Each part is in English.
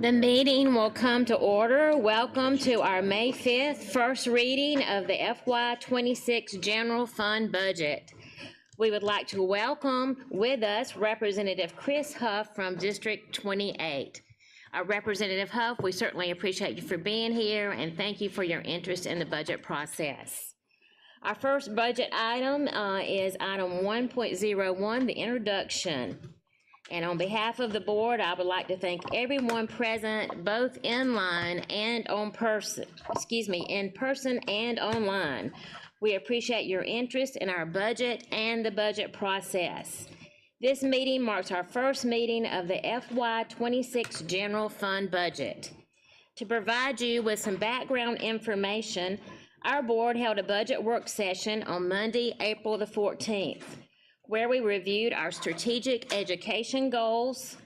The meeting will come to order. Welcome to our May 5th first reading of the FY26 General Fund Budget. We would like to welcome with us Representative Chris Huff from District 28. Representative Huff, we certainly appreciate you for being here and thank you for your interest in the budget process. Our first budget item is item 1.01, the introduction. And on behalf of the board, I would like to thank everyone present, both in person and online. We appreciate your interest in our budget and the budget process. This meeting marks our first meeting of the FY26 General Fund Budget. To provide you with some background information, our board held a budget work session on Monday, April the 14th. Where we reviewed our strategic education goals,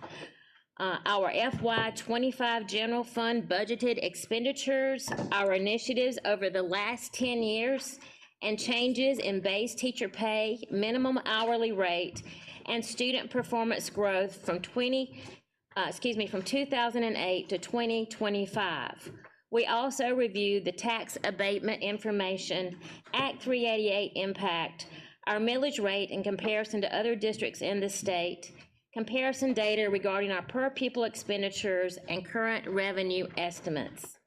our FY25 General Fund budgeted expenditures, our initiatives over the last 10 years, and changes in base teacher pay, minimum hourly rate, and student performance growth from 2008 to 2025. We also reviewed the tax abatement information, Act 388 impact, our millage rate in comparison to other districts in the state, comparison data regarding our per pupil expenditures, and current revenue estimates.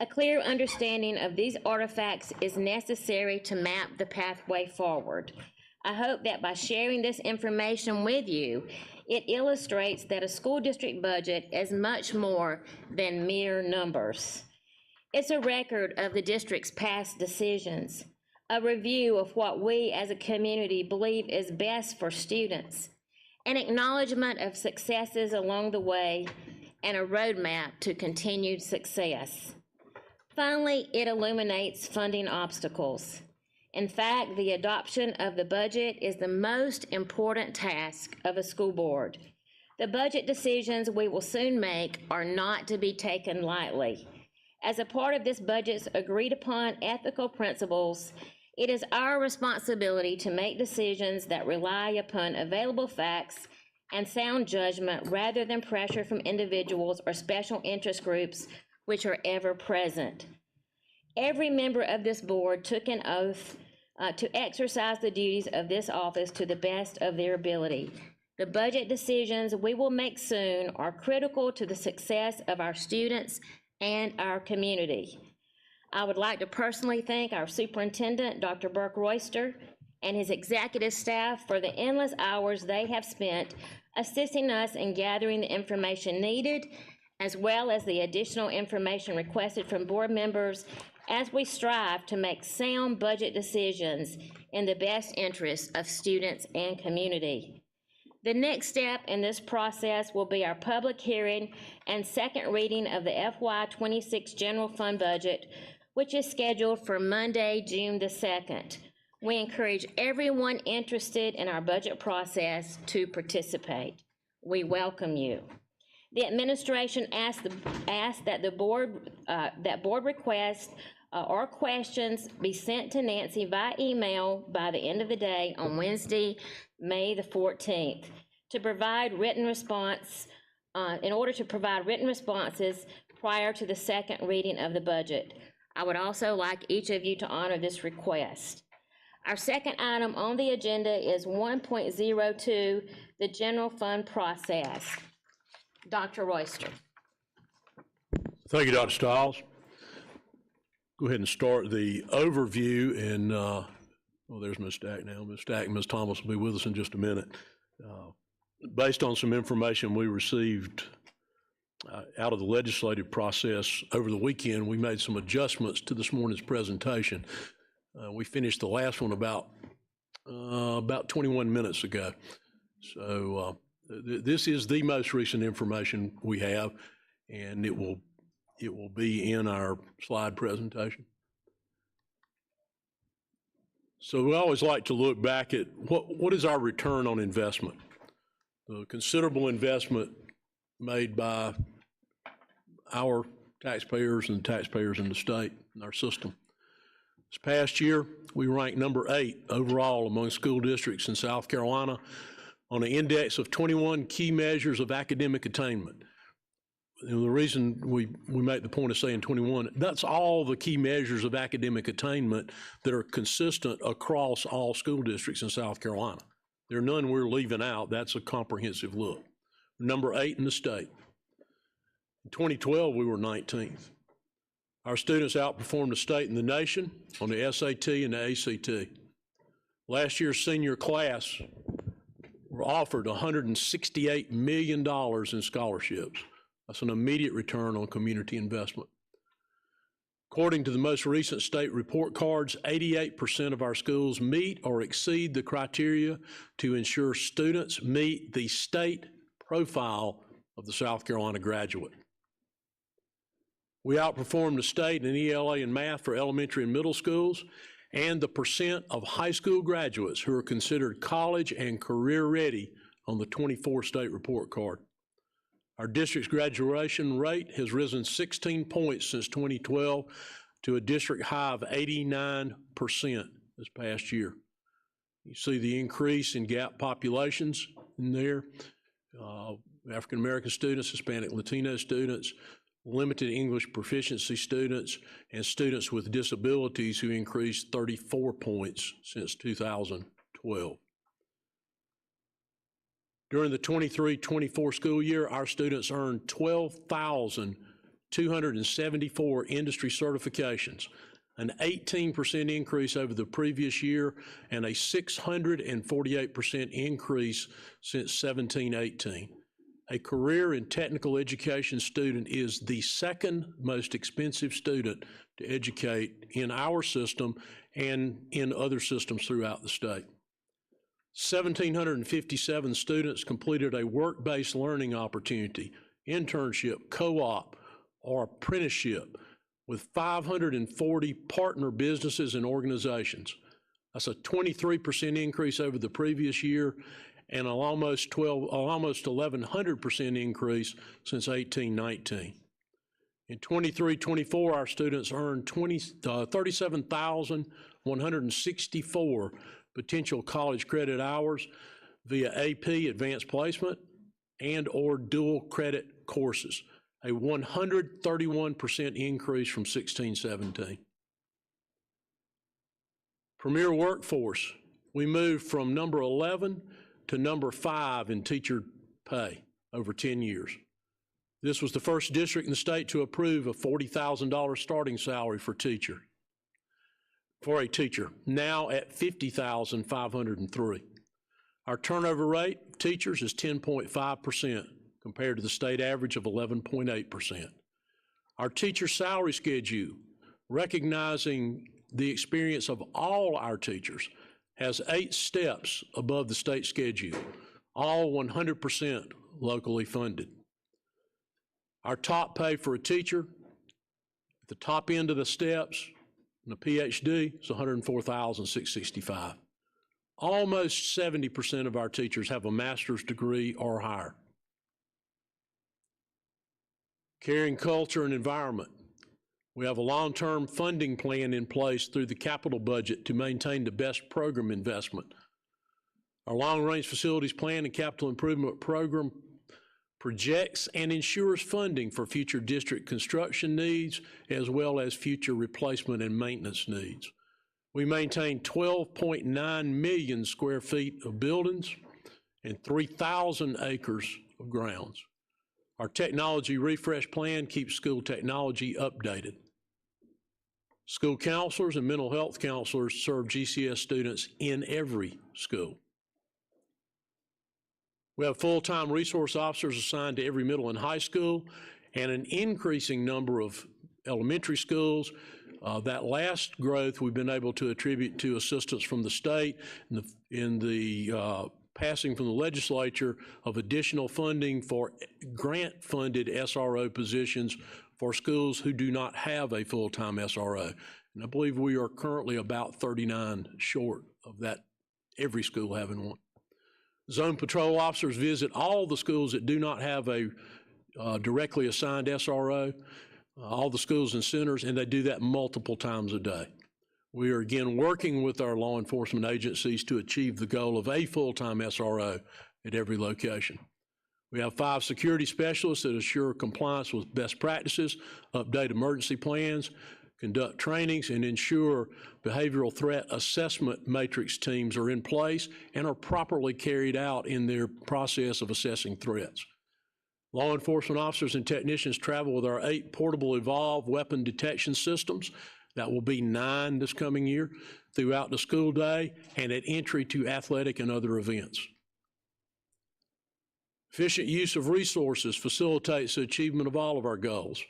A clear understanding of these artifacts is necessary to map the pathway forward. I hope that by sharing this information with you, it illustrates that a school district budget is much more than mere numbers. It's a record of the district's past decisions, a review of what we as a community believe is best for students, an acknowledgement of successes along the way, and a roadmap to continued success. Finally, it illuminates funding obstacles. In fact, the adoption of the budget is the most important task of a school board. The budget decisions we will soon make are not to be taken lightly. As a part of this budget's agreed upon ethical principles, it is our responsibility to make decisions that rely upon available facts and sound judgment rather than pressure from individuals or special interest groups which are ever present. Every member of this board took an oath to exercise the duties of this office to the best of their ability. The budget decisions we will make soon are critical to the success of our students and our community. I would like to personally thank our superintendent, Dr. Burke Royster, and his executive staff for the endless hours they have spent assisting us in gathering the information needed, as well as the additional information requested from board members as we strive to make sound budget decisions in the best interest of students and community. The next step in this process will be our public hearing and second reading of the FY26 General Fund Budget, which is scheduled for Monday, June the 2nd. We encourage everyone interested in our budget process to participate. We welcome you. The administration asked that board requests or questions be sent to Nancy via email by the end of the day on Wednesday, May the 14th, to provide written response, in order to provide written responses prior to the second reading of the budget. I would also like each of you to honor this request. Our second item on the agenda is 1.02, the general fund process. Dr. Royster. Thank you, Dr. Stiles. Go ahead and start the overview, and there's Ms. Stack now. Ms. Stack and Ms. Thomas will be with us in just a minute. Based on some information we received out of the legislative process over the weekend, we made some adjustments to this morning's presentation. We finished the last one about 21 minutes ago. So this is the most recent information we have, and it will be in our slide presentation. So we always like to look back at what is our return on investment. The considerable investment made by our taxpayers and taxpayers in the state and our system. This past year, we ranked number 8 overall among school districts in South Carolina on an index of 21 key measures of academic attainment. the reason we make the point of saying 21, that's all the key measures of academic attainment that are consistent across all school districts in South Carolina. There are none we're leaving out. That's a comprehensive look. Number 8 in the state. In 2012, we were 19th. Our students outperformed the state and the nation on the SAT and the ACT. Last year's senior class were offered $168 million in scholarships. That's an immediate return on community investment. According to the most recent state report cards, 88% of our schools meet or exceed the criteria to ensure students meet the state profile of the South Carolina graduate. We outperformed the state in ELA and math for elementary and middle schools, and the percent of high school graduates who are considered college and career ready on the 24 state report card. Our district's graduation rate has risen 16 points since 2012 to a district high of 89% this past year. You see the increase in gap populations in there, African American students, Hispanic Latino students, limited English proficiency students, and students with disabilities who increased 34 points since 2012. During the 23-24 school year, our students earned 12,274 industry certifications, an 18% increase over the previous year and a 648% increase since 17-18. A career and technical education student is the second most expensive student to educate in our system and in other systems throughout the state. 1,757 students completed a work-based learning opportunity, internship, co-op, or apprenticeship with 540 partner businesses and organizations. That's a 23% increase over the previous year and an almost 1,100% increase since 18-19. In 23-24, our students earned 37,164 potential college credit hours via AP, advanced placement, and or dual credit courses, a 131% increase from 16-17. Premier workforce, we moved from number 11 to number 5 in teacher pay over 10 years. This was the first district in the state to approve a $40,000 starting salary for a teacher, now at $50,503. Our turnover rate of teachers is 10.5% compared to the state average of 11.8%. Our teacher salary schedule, recognizing the experience of all our teachers, has 8 steps above the state schedule, all 100% locally funded. Our top pay for a teacher, at the top end of the steps, and a PhD is $104,665. Almost 70% of our teachers have a master's degree or higher. Caring culture and environment. We have a long-term funding plan in place through the capital budget to maintain the best program investment. Our long-range facilities plan and capital improvement program projects and ensures funding for future district construction needs as well as future replacement and maintenance needs. We maintain 12.9 million square feet of buildings and 3,000 acres of grounds. Our technology refresh plan keeps school technology updated. School counselors and mental health counselors serve GCS students in every school. We have full-time resource officers assigned to every middle and high school and an increasing number of elementary schools. That last growth we've been able to attribute to assistance from the state in the passing from the legislature of additional funding for grant-funded SRO positions for schools who do not have a full-time SRO. And I believe we are currently about 39 short of that, every school having one. Zone patrol officers visit all the schools that do not have a directly assigned SRO, all the schools and centers, and they do that multiple times a day. We are again working with our law enforcement agencies to achieve the goal of a full-time SRO at every location. We have 5 security specialists that assure compliance with best practices, update emergency plans, conduct trainings, and ensure behavioral threat assessment matrix teams are in place and are properly carried out in their process of assessing threats. Law enforcement officers and technicians travel with our 8 portable evolved weapon detection systems. That will be 9 this coming year throughout the school day and at entry to athletic and other events. Efficient use of resources facilitates the achievement of all of our goals.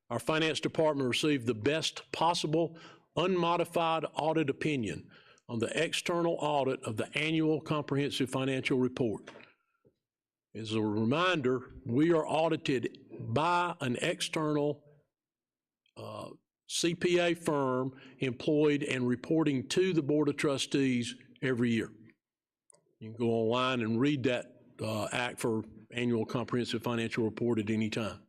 Our finance department received the best possible unmodified audit opinion on the external audit of the annual comprehensive financial report. As a reminder, we are audited by an external CPA firm employed and reporting to the Board of Trustees every year. You can go online and read that act for annual comprehensive financial report at any time.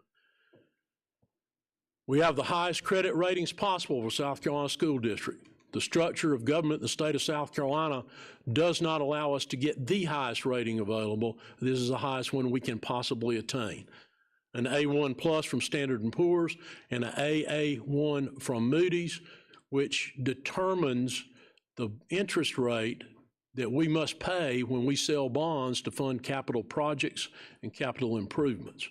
We have the highest credit ratings possible for South Carolina School District. The structure of government in the state of South Carolina does not allow us to get the highest rating available. This is the highest one we can possibly attain. An A1 plus from Standard & Poor's and an AA1 from Moody's, which determines the interest rate that we must pay when we sell bonds to fund capital projects and capital improvements.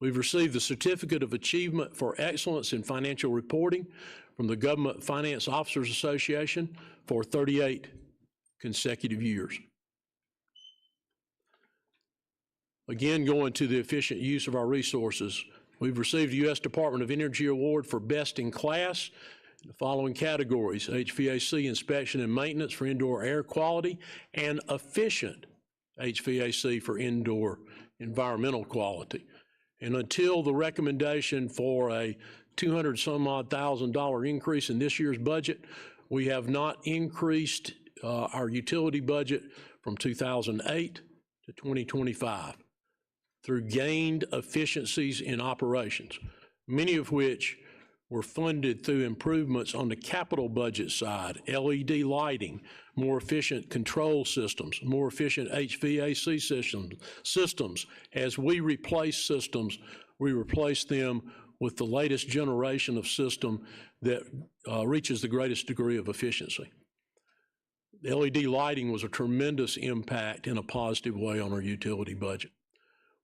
We've received the Certificate of Achievement for Excellence in Financial Reporting from the Government Finance Officers Association for 38 consecutive years. Again, going to the efficient use of our resources, we've received the U.S. Department of Energy Award for Best in Class in the following categories: HVAC inspection and maintenance for indoor air quality, and efficient HVAC for indoor environmental quality. And until the recommendation for a $200-some-odd-thousand increase in this year's budget, we have not increased our utility budget from 2008 to 2025 through gained efficiencies in operations, many of which were funded through improvements on the capital budget side: LED lighting, more efficient control systems, more efficient HVAC systems. As we replace systems, we replace them with the latest generation of system that reaches the greatest degree of efficiency. LED lighting was a tremendous impact in a positive way on our utility budget.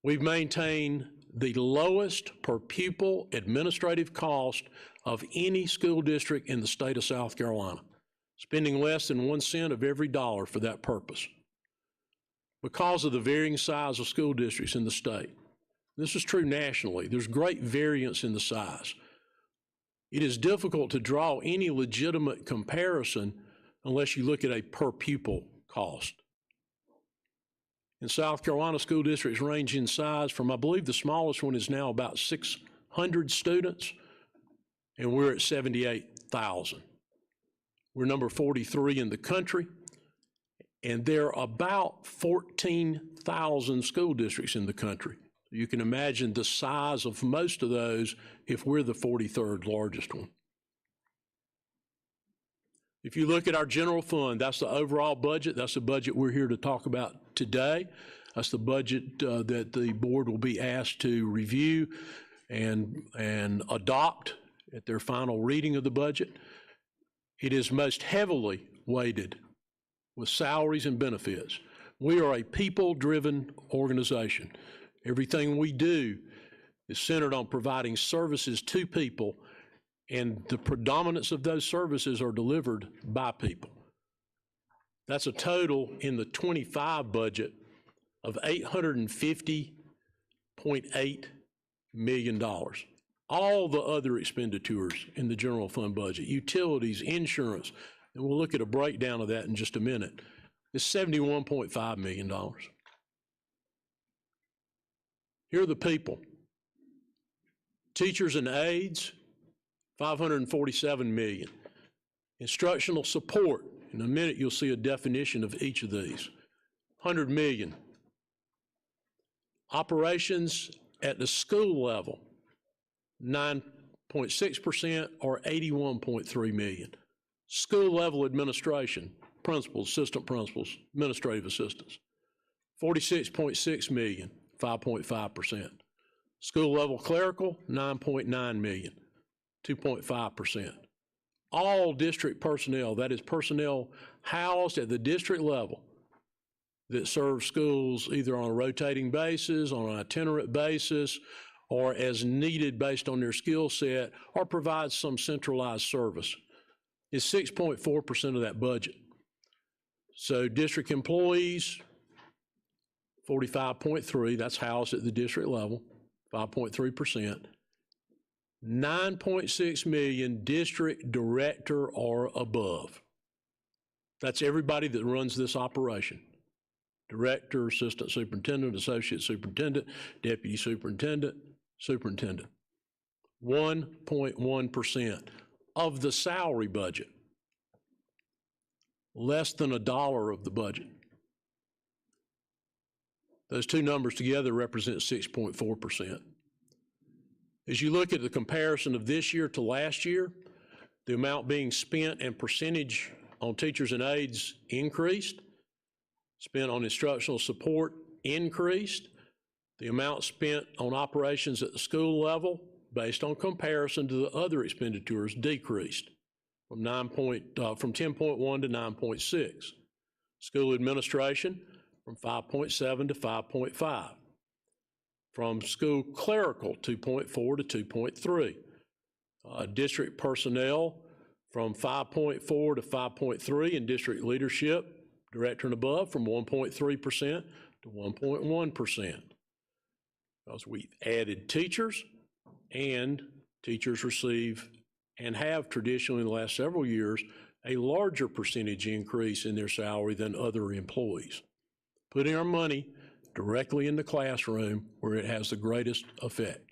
We've maintained the lowest per pupil administrative cost of any school district in the state of South Carolina, spending less than 1 cent of every dollar for that purpose. Because of the varying size of school districts in the state, this is true nationally, there's great variance in the size. It is difficult to draw any legitimate comparison unless you look at a per pupil cost. In South Carolina, school districts range in size from, I believe the smallest one is now about 600 students, and we're at 78,000. We're number 43 in the country, and there are about 14,000 school districts in the country. You can imagine the size of most of those if we're the 43rd largest one. If you look at our general fund, that's the overall budget. That's the budget we're here to talk about today. That's the budget that the board will be asked to review and adopt at their final reading of the budget. It is most heavily weighted with salaries and benefits. We are a people-driven organization. Everything we do is centered on providing services to people, and the predominance of those services are delivered by people. That's a total in the 25 budget of $850.8 million. All the other expenditures in the general fund budget, utilities, insurance, and we'll look at a breakdown of that in just a minute, is $71.5 million. Here are the people. Teachers and aides, $547 million. Instructional support, in a minute you'll see a definition of each of these, $100 million. Operations at the school level, 9.6% or $81.3 million. School level administration, principals, assistant principals, administrative assistants, $46.6 million. 5.5%. School level clerical, 9.9 million, 2.5%. All district personnel, that is personnel housed at the district level that serve schools either on a rotating basis, on an itinerant basis, or as needed based on their skill set, or provide some centralized service, is 6.4% of that budget. So district employees, 45.3, that's housed at the district level, 5.3%. 9.6 million district director or above. That's everybody that runs this operation. Director, assistant superintendent, associate superintendent, deputy superintendent, superintendent. 1.1% of the salary budget. Less than $1 of the budget. Those two numbers together represent 6.4%. As you look at the comparison of this year to last year, the amount being spent and percentage on teachers and aides increased. Spent on instructional support increased. The amount spent on operations at the school level, based on comparison to the other expenditures, decreased from 10.1 to 9.6. School administration from 5.7 to 5.5. From school clerical, 2.4 to 2.3. District personnel from 5.4 to 5.3, and district leadership, director and above, from 1.3% to 1.1%. Because we added teachers, and teachers receive and have traditionally in the last several years a larger percentage increase in their salary than other employees. Putting our money directly in the classroom where it has the greatest effect.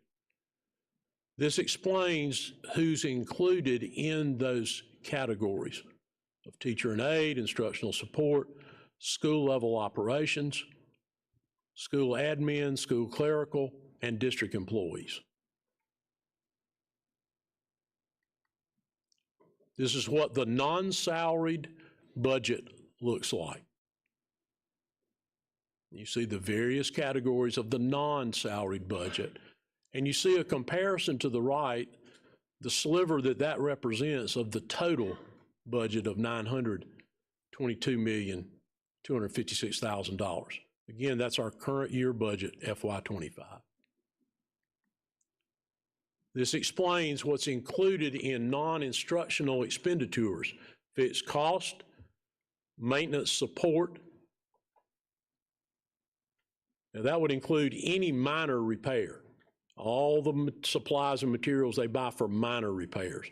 This explains who's included in those categories of teacher and aide, instructional support, school level operations, school admin, school clerical, and district employees. This is what the non-salaried budget looks like. You see the various categories of the non-salaried budget, and you see a comparison to the right, the sliver that represents of the total budget of $922,256,000. Again, that's our current year budget, FY25. This explains what's included in non-instructional expenditures: fixed cost, maintenance support. Now that would include any minor repair, all the supplies and materials they buy for minor repairs.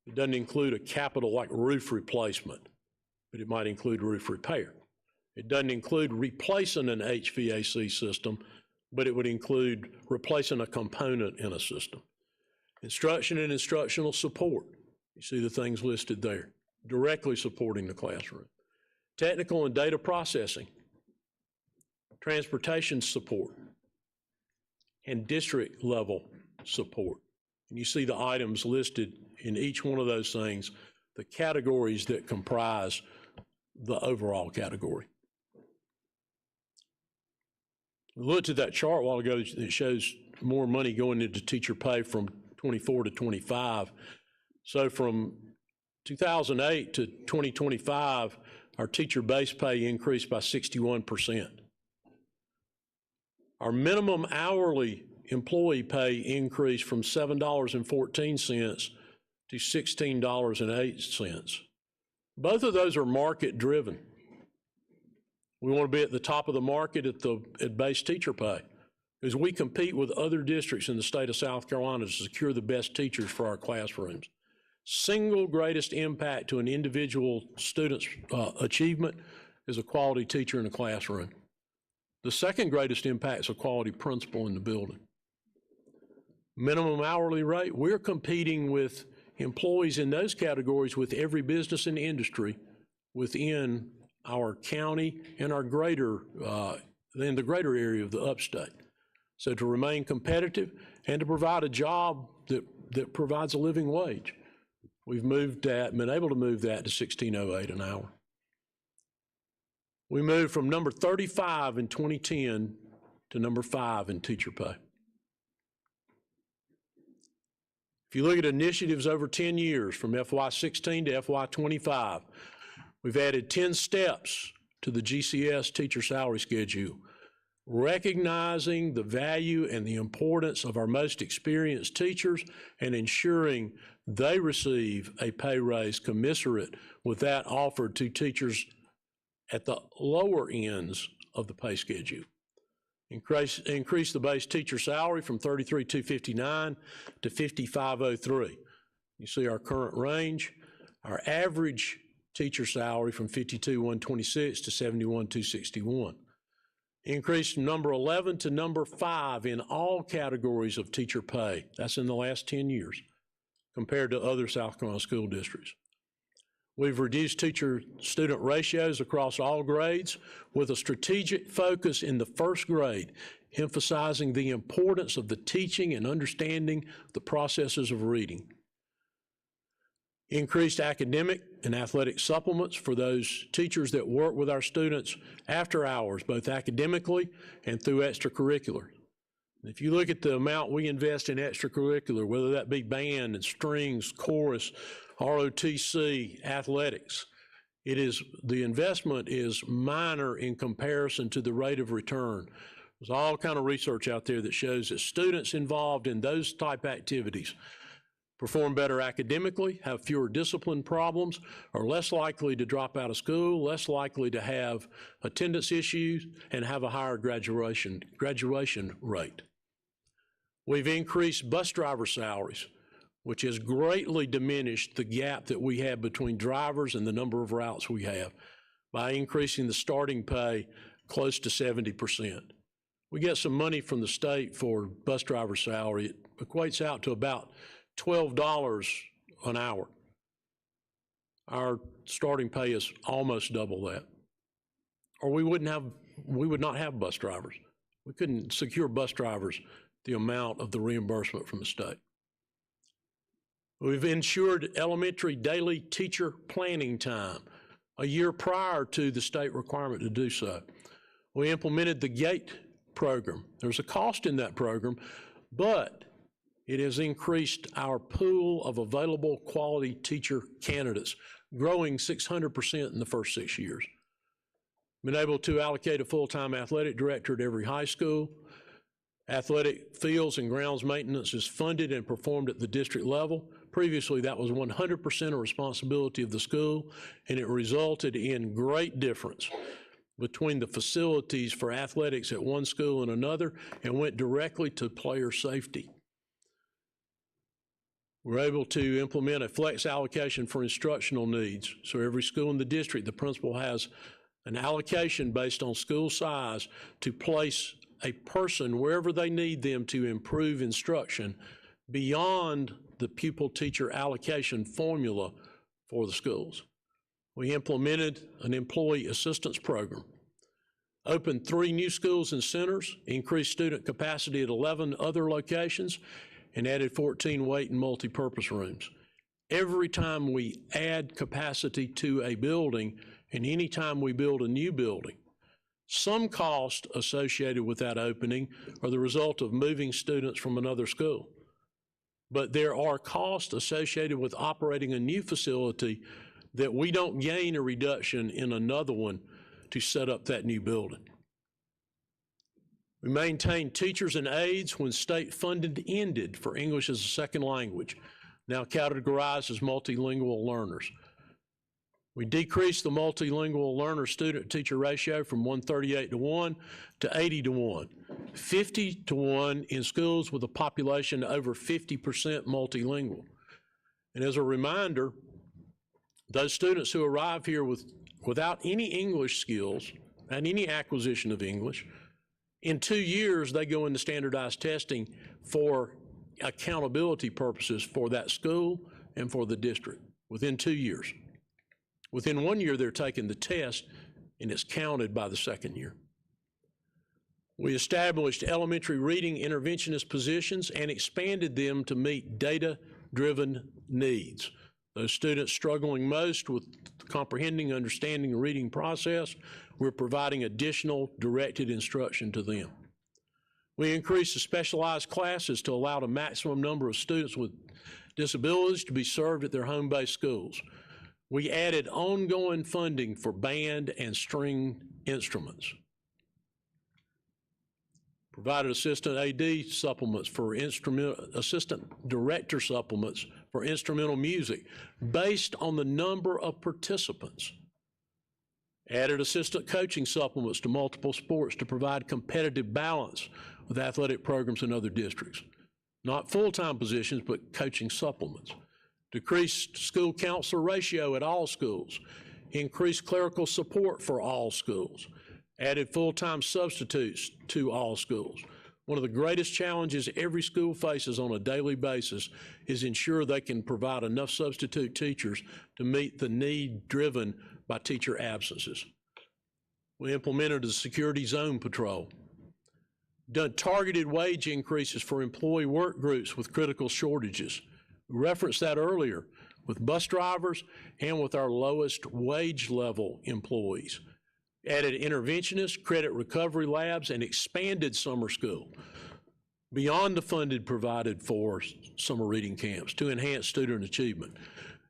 It doesn't include a capital like roof replacement, but it might include roof repair. It doesn't include replacing an HVAC system, but it would include replacing a component in a system. Instruction and instructional support. You see the things listed there, directly supporting the classroom. Technical and data processing, transportation support, and district level support. And you see the items listed in each one of those things, the categories that comprise the overall category. We looked at that chart a while ago that shows more money going into teacher pay from 24 to 25. So from 2008 to 2025, our teacher base pay increased by 61%. Our minimum hourly employee pay increased from $7.14 to $16.08. Both of those are market driven. We want to be at the top of the market at base teacher pay, because we compete with other districts in the state of South Carolina to secure the best teachers for our classrooms. Single greatest impact to an individual student's achievement is a quality teacher in the classroom. The second greatest impact is a quality principal in the building. Minimum hourly rate, we're competing with employees in those categories with every business and industry within our county and our greater, in the greater area of the upstate. So to remain competitive and to provide a job that provides a living wage, we've been able to move that to $16.08 an hour. We moved from number 35 in 2010 to number 5 in teacher pay. If you look at initiatives over 10 years, from FY16 to FY25, we've added 10 steps to the GCS teacher salary schedule, recognizing the value and the importance of our most experienced teachers and ensuring they receive a pay raise commensurate with that offered to teachers at the lower ends of the pay schedule. Increase the base teacher salary from $33,259 to $55,03. You see our current range. Our average teacher salary from $52,126 to $71,261. Increase from number 11 to number 5 in all categories of teacher pay. That's in the last 10 years compared to other South Carolina school districts. We've reduced teacher-student ratios across all grades with a strategic focus in the first grade, emphasizing the importance of the teaching and understanding the processes of reading. Increased academic and athletic supplements for those teachers that work with our students after hours, both academically and through extracurricular. If you look at the amount we invest in extracurricular, whether that be band and strings, chorus, ROTC, athletics, the investment is minor in comparison to the rate of return. There's all kind of research out there that shows that students involved in those type activities perform better academically, have fewer discipline problems, are less likely to drop out of school, less likely to have attendance issues, and have a higher graduation rate. We've increased bus driver salaries, which has greatly diminished the gap that we have between drivers and the number of routes we have by increasing the starting pay close to 70%. We get some money from the state for bus driver salary. It equates out to about $12 an hour. Our starting pay is almost double that. Or we would not have bus drivers. We couldn't secure bus drivers the amount of the reimbursement from the state. We've ensured elementary daily teacher planning time a year prior to the state requirement to do so. We implemented the GATE program. There's a cost in that program, but it has increased our pool of available quality teacher candidates, growing 600% in the first 6 years. Been able to allocate a full-time athletic director at every high school. Athletic fields and grounds maintenance is funded and performed at the district level. Previously, that was 100% a responsibility of the school, and it resulted in great difference between the facilities for athletics at one school and another, and went directly to player safety. We're able to implement a flex allocation for instructional needs. So every school in the district, the principal has an allocation based on school size to place a person wherever they need them to improve instruction beyond the pupil-teacher allocation formula for the schools. We implemented an employee assistance program, opened 3 new schools and centers, increased student capacity at 11 other locations, and added 14 weight and multi-purpose rooms. Every time we add capacity to a building, and any time we build a new building, some cost associated with that opening are the result of moving students from another school. But there are costs associated with operating a new facility that we don't gain a reduction in another one to set up that new building. We maintained teachers and aides when state funding ended for English as a second language, now categorized as multilingual learners. We decreased the multilingual learner-student-teacher ratio from 138:1 to 80:1, 50:1 in schools with a population over 50% multilingual. And as a reminder, those students who arrive here without any English skills and any acquisition of English, in 2 years, they go into standardized testing for accountability purposes for that school and for the district within 2 years. Within 1 year, they're taking the test, and it's counted by the second year. We established elementary reading interventionist positions and expanded them to meet data-driven needs. Those students struggling most with comprehending, understanding, and reading process, we're providing additional directed instruction to them. We increased the specialized classes to allow the maximum number of students with disabilities to be served at their home-based schools. We added ongoing funding for band and string instruments. Provided assistant AD supplements for assistant director supplements for instrumental music based on the number of participants. Added assistant coaching supplements to multiple sports to provide competitive balance with athletic programs in other districts. Not full-time positions, but coaching supplements. Decreased school counselor ratio at all schools. Increased clerical support for all schools. Added full-time substitutes to all schools. One of the greatest challenges every school faces on a daily basis is ensure they can provide enough substitute teachers to meet the need driven by teacher absences. We implemented a security zone patrol. Done targeted wage increases for employee work groups with critical shortages. We referenced that earlier with bus drivers and with our lowest wage level employees. Added interventionists, credit recovery labs, and expanded summer school beyond the funded provided for summer reading camps to enhance student achievement.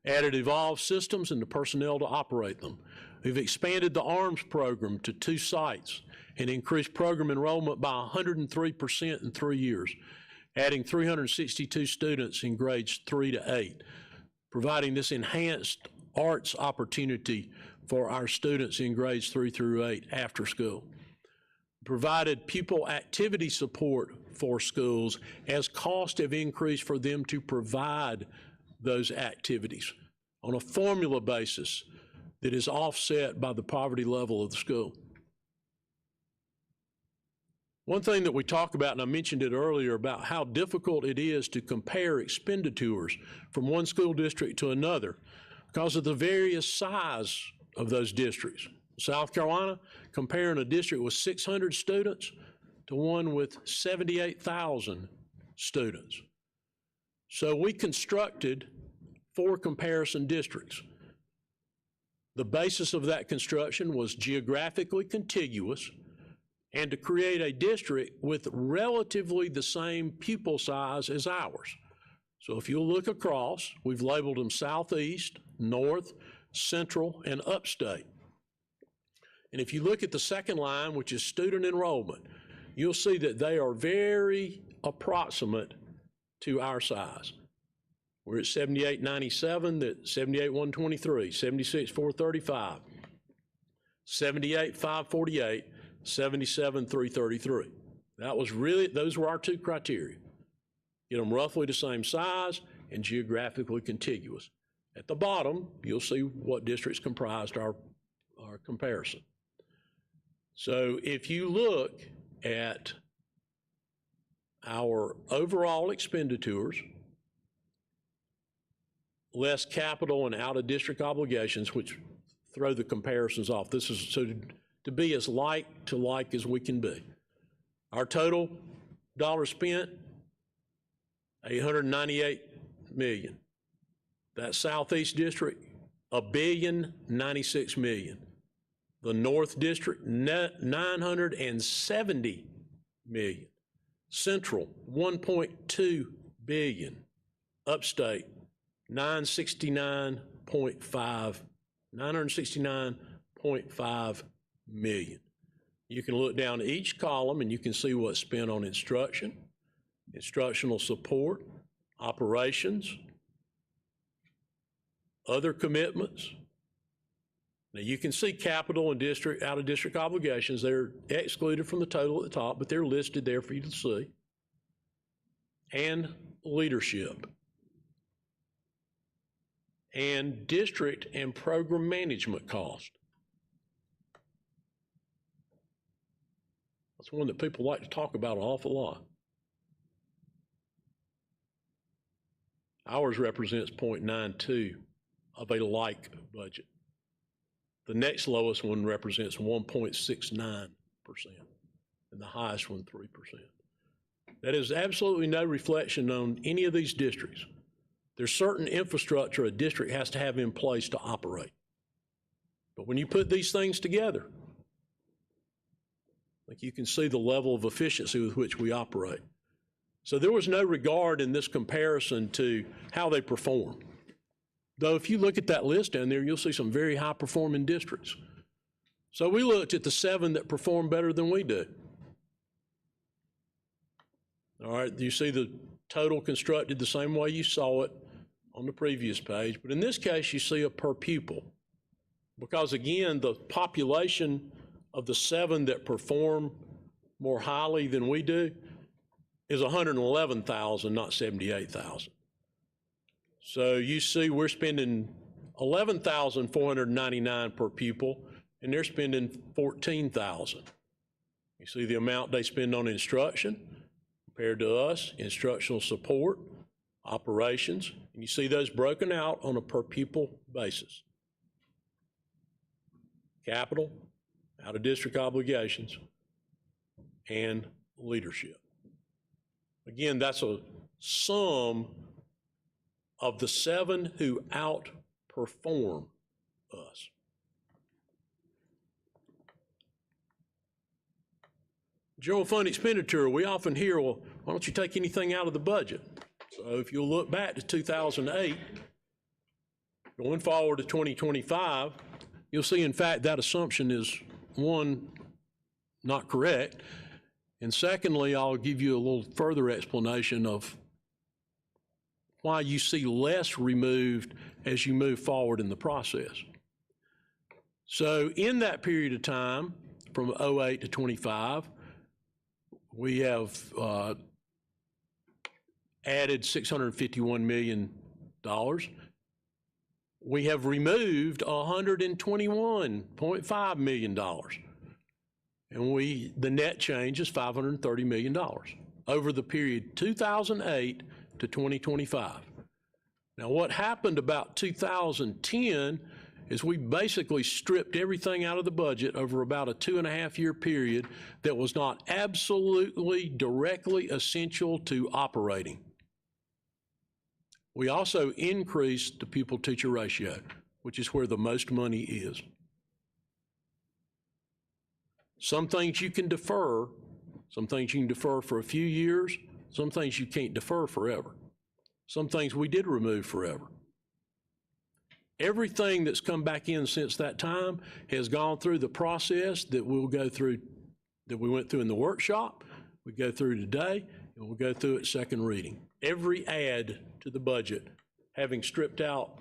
Added evolved systems and the personnel to operate them. We've expanded the ARMS program to 2 sites and increased program enrollment by 103% in 3 years, adding 362 students in grades 3 to 8, providing this enhanced arts opportunity for our students in grades 3 through 8 after school. Provided pupil activity support for schools as costs have increased for them to provide those activities on a formula basis that is offset by the poverty level of the school. One thing that we talk about, and I mentioned it earlier, about how difficult it is to compare expenditures from one school district to another because of the various size of those districts. South Carolina, comparing a district with 600 students to one with 78,000 students. So we constructed 4 comparison districts. The basis of that construction was geographically contiguous and to create a district with relatively the same pupil size as ours. So if you look across, we've labeled them Southeast, North, Central, and Upstate. And if you look at the second line, which is student enrollment, you'll see that they are very approximate to our size. We're at 7897, that 78,123, 76,435, 78,548, 77,333. That was really, those were our 2 criteria. Get them roughly the same size and geographically contiguous. At the bottom, you'll see what districts comprised our comparison. So if you look at our overall expenditures, less capital and out-of-district obligations, which throw the comparisons off. This is so to be as like to like as we can be. Our total dollars spent, $898 million. That Southeast District, $1,096 million. The North District, $970 million. Central, $1.2 billion. Upstate, $969.5 million. You can look down each column and you can see what's spent on instruction, instructional support, operations, other commitments. Now you can see capital and district, out of district obligations. They're excluded from the total at the top, but they're listed there for you to see. And leadership. And district and program management cost. That's one that people like to talk about an awful lot. Ours represents 0.92 of a like budget. The next lowest one represents 1.69%, and the highest one 3%. That is absolutely no reflection on any of these districts. There's certain infrastructure a district has to have in place to operate. But when you put these things together, Like, you can see the level of efficiency with which we operate. So there was no regard in this comparison to how they perform. Though if you look at that list down there, you'll see some very high-performing districts. So we looked at the 7 that perform better than we do. All right, you see the total constructed the same way you saw it on the previous page, but in this case, you see a per pupil. Because again, the population of the 7 that perform more highly than we do is 111,000, not 78,000. So you see we're spending 11,499 per pupil, and they're spending 14,000. You see the amount they spend on instruction compared to us, instructional support, operations, and you see those broken out on a per pupil basis. Capital, out-of-district obligations, and leadership. Again, that's a sum of the 7 who outperform us. General fund expenditure, we often hear, well, why don't you take anything out of the budget? So if you'll look back to 2008, going forward to 2025, you'll see, in fact, that assumption is, one, not correct, and secondly, I'll give you a little further explanation of why you see less removed as you move forward in the process. So in that period of time, from 08 to 25, we have added $651 million. We have removed $121.5 million. And the net change is $530 million over the period 2008 to 2025. Now, what happened about 2010 is we basically stripped everything out of the budget over about a 2.5-year period that was not absolutely directly essential to operating. We also increased the pupil-teacher ratio, which is where the most money is. Some things you can defer, some things you can defer for a few years, some things you can't defer forever. Some things we did remove forever. Everything that's come back in since that time has gone through the process that we'll go through, that we went through in the workshop, we go through today, and we'll go through at second reading. Every add to the budget, having stripped out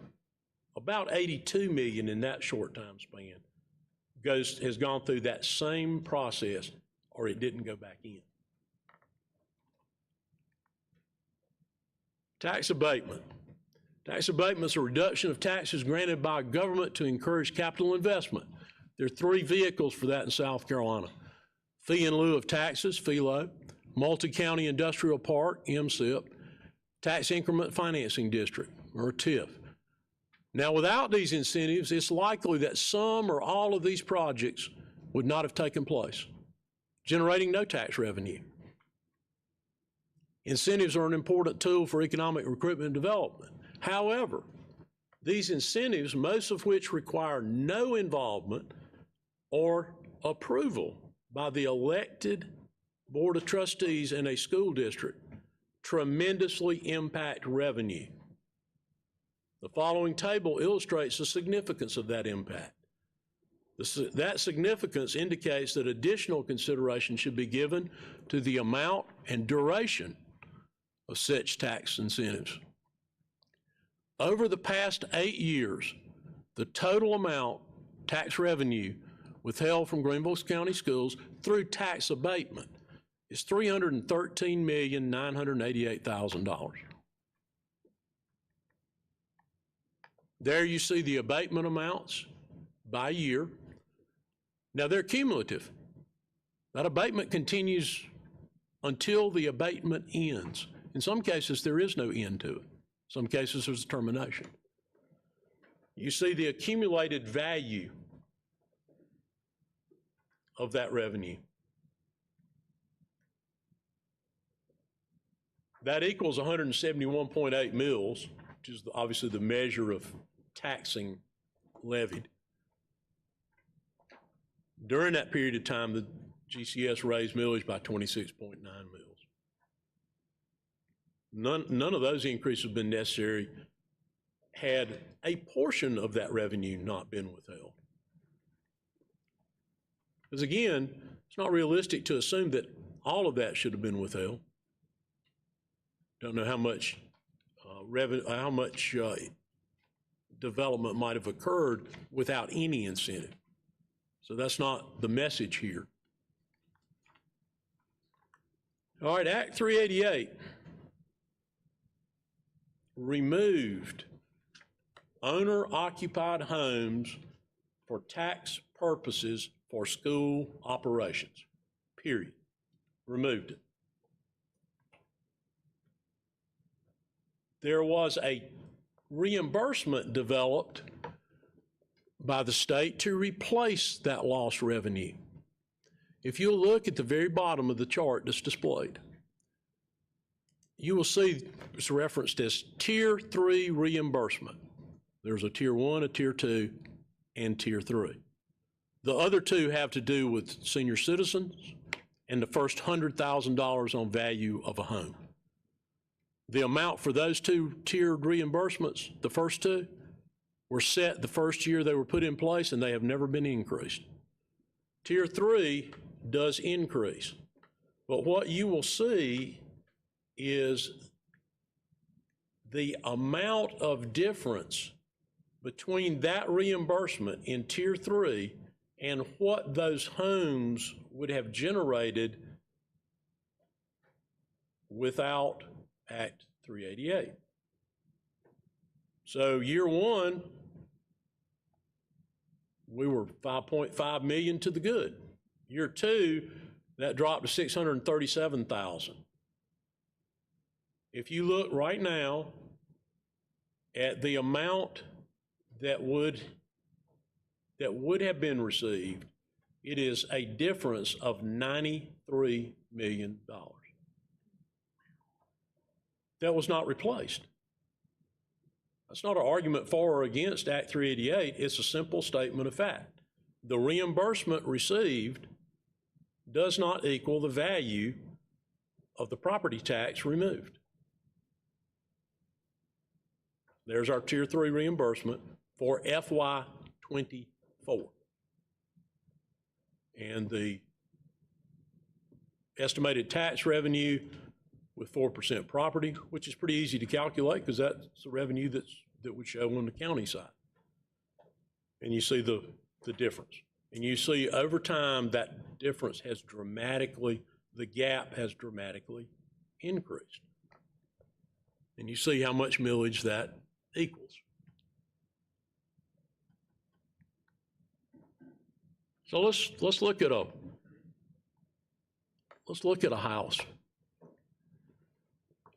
about $82 million in that short time span, has gone through that same process, or it didn't go back in. Tax abatement. Tax abatement is a reduction of taxes granted by government to encourage capital investment. There are 3 vehicles for that in South Carolina. Fee in lieu of taxes, FILO, Multi-County Industrial Park, MSIP, Tax Increment Financing District, or TIF. Now, without these incentives, it's likely that some or all of these projects would not have taken place, generating no tax revenue. Incentives are an important tool for economic recruitment and development. However, these incentives, most of which require no involvement or approval by the elected Board of Trustees in a school district, tremendously impact revenue. The following table illustrates the significance of that impact. That significance indicates that additional consideration should be given to the amount and duration of such tax incentives. Over the past 8 years, the total amount tax revenue withheld from Greenville County schools through tax abatement is $313,988,000. There you see the abatement amounts by year. Now they're cumulative. That abatement continues until the abatement ends. In some cases, there is no end to it. Some cases, there's a termination. You see the accumulated value of that revenue. That equals 171.8 mills, which is obviously the measure of taxing levied. During that period of time, the GCS raised millage by 26.9 mils. None of those increases have been necessary had a portion of that revenue not been withheld. Because again, it's not realistic to assume that all of that should have been withheld. Don't know how much development might have occurred without any incentive. So that's not the message here. All right, Act 388 removed owner-occupied homes for tax purposes for school operations, period. Removed it. There was a reimbursement developed by the state to replace that lost revenue. If you look at the very bottom of the chart that's displayed, you will see it's referenced as Tier 3 reimbursement. There's a Tier 1, a Tier 2, and Tier 3. The other two have to do with senior citizens and the first $100,000 on value of a home. The amount for those two tiered reimbursements, the first two, were set the first year they were put in place, and they have never been increased. Tier 3 does increase, but what you will see is the amount of difference between that reimbursement in Tier 3 and what those homes would have generated without Act 388. So year one, we were 5.5 million to the good. Year two, that dropped to 637,000. If you look right now at the amount that would have been received, it is a difference of $93 million. That was not replaced. That's not an argument for or against Act 388. It's a simple statement of fact. The reimbursement received does not equal the value of the property tax removed. There's our Tier 3 reimbursement for FY24. And the estimated tax revenue with 4% property, which is pretty easy to calculate because that's the revenue that would show on the county side. And you see the difference. And you see over time that difference has dramatically, the gap has dramatically increased. And you see how much millage that equals. So let's look at a house.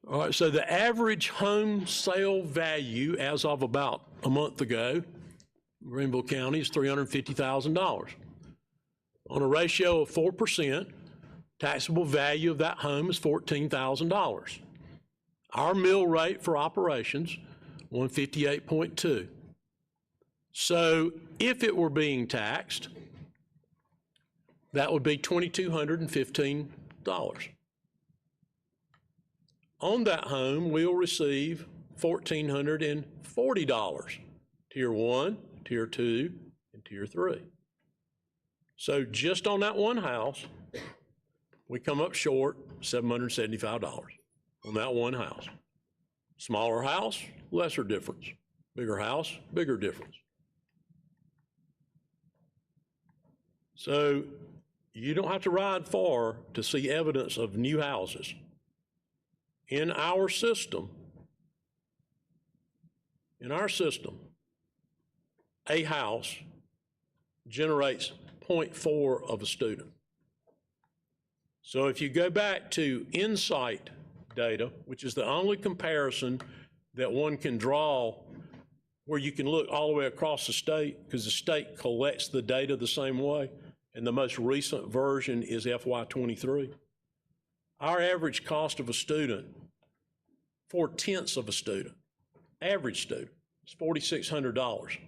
All right, so the average home sale value as of about a month ago, Greenville County, is $350,000. On a ratio of 4%, taxable value of that home is $14,000. Our mill rate for operations, 158.2. So if it were being taxed, that would be $2,215. On that home, we'll receive $1,440, Tier 1, Tier 2, and Tier 3. So just on that one house, we come up short $775 on that one house. Smaller house, lesser difference. Bigger house, bigger difference. So you don't have to ride far to see evidence of new houses. In our system, a house generates 0.4 of a student. So if you go back to Insight data, which is the only comparison that one can draw where you can look all the way across the state, because the state collects the data the same way, and the most recent version is FY23. Our average cost of a student, 4/10 of a student, average student, is $4,600.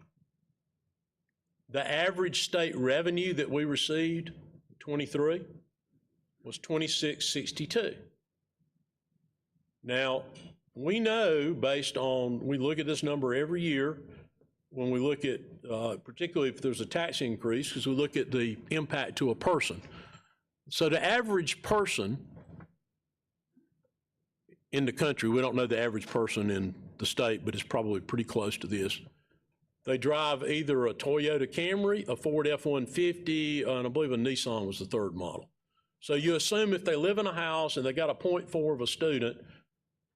The average state revenue that we received in 23 was $26.62. Now, we know based on, we look at this number every year when we look at, particularly if there's a tax increase, because we look at the impact to a person. So the average person in the country, we don't know the average person in the state, but it's probably pretty close to this. They drive either a Toyota Camry, a Ford F-150, and I believe a Nissan was the third model. So you assume if they live in a house and they got a 0.4 of a student,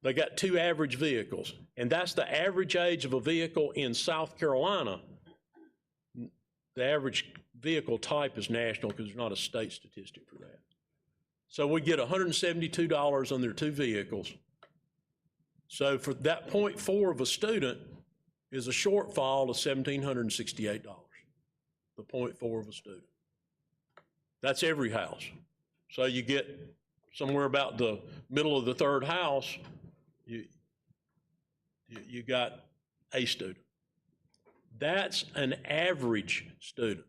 they got 2 average vehicles. And that's the average age of a vehicle in South Carolina. The average vehicle type is national because there's not a state statistic for that. So we get $172 on their 2 vehicles. So for that 0.4 of a student is a shortfall of $1,768, the 0.4 of a student. That's every house. So you get somewhere about the middle of the third house, you got a student. That's an average student.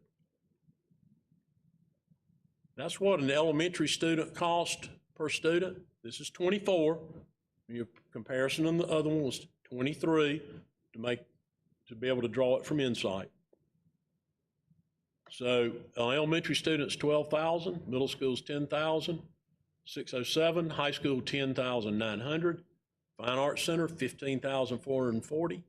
That's what an elementary student cost per student. This is 24. Your comparison on the other one was 23 to be able to draw it from Insight. So elementary students 12,000, middle school's 10,000, 607, high school 10,900, Fine Arts Center 15,440.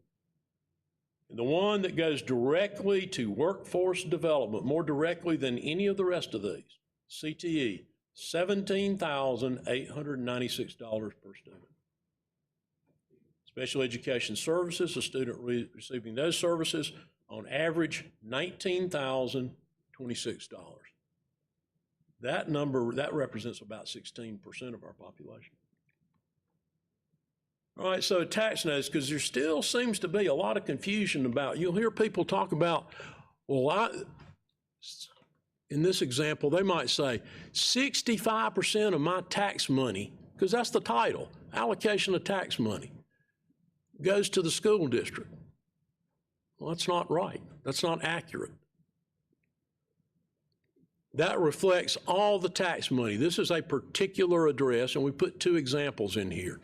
And the one that goes directly to workforce development, more directly than any of the rest of these, CTE, $17,896 per student. Special education services, a student receiving those services, on average, $19,026. That number, that represents about 16% of our population. All right, so tax notice, because there still seems to be a lot of confusion about, you'll hear people talk about, well, in this example, they might say 65% of my tax money, because that's the title, allocation of tax money, goes to the school district. Well, that's not right. That's not accurate. That reflects all the tax money. This is a particular address, and we put 2 examples in here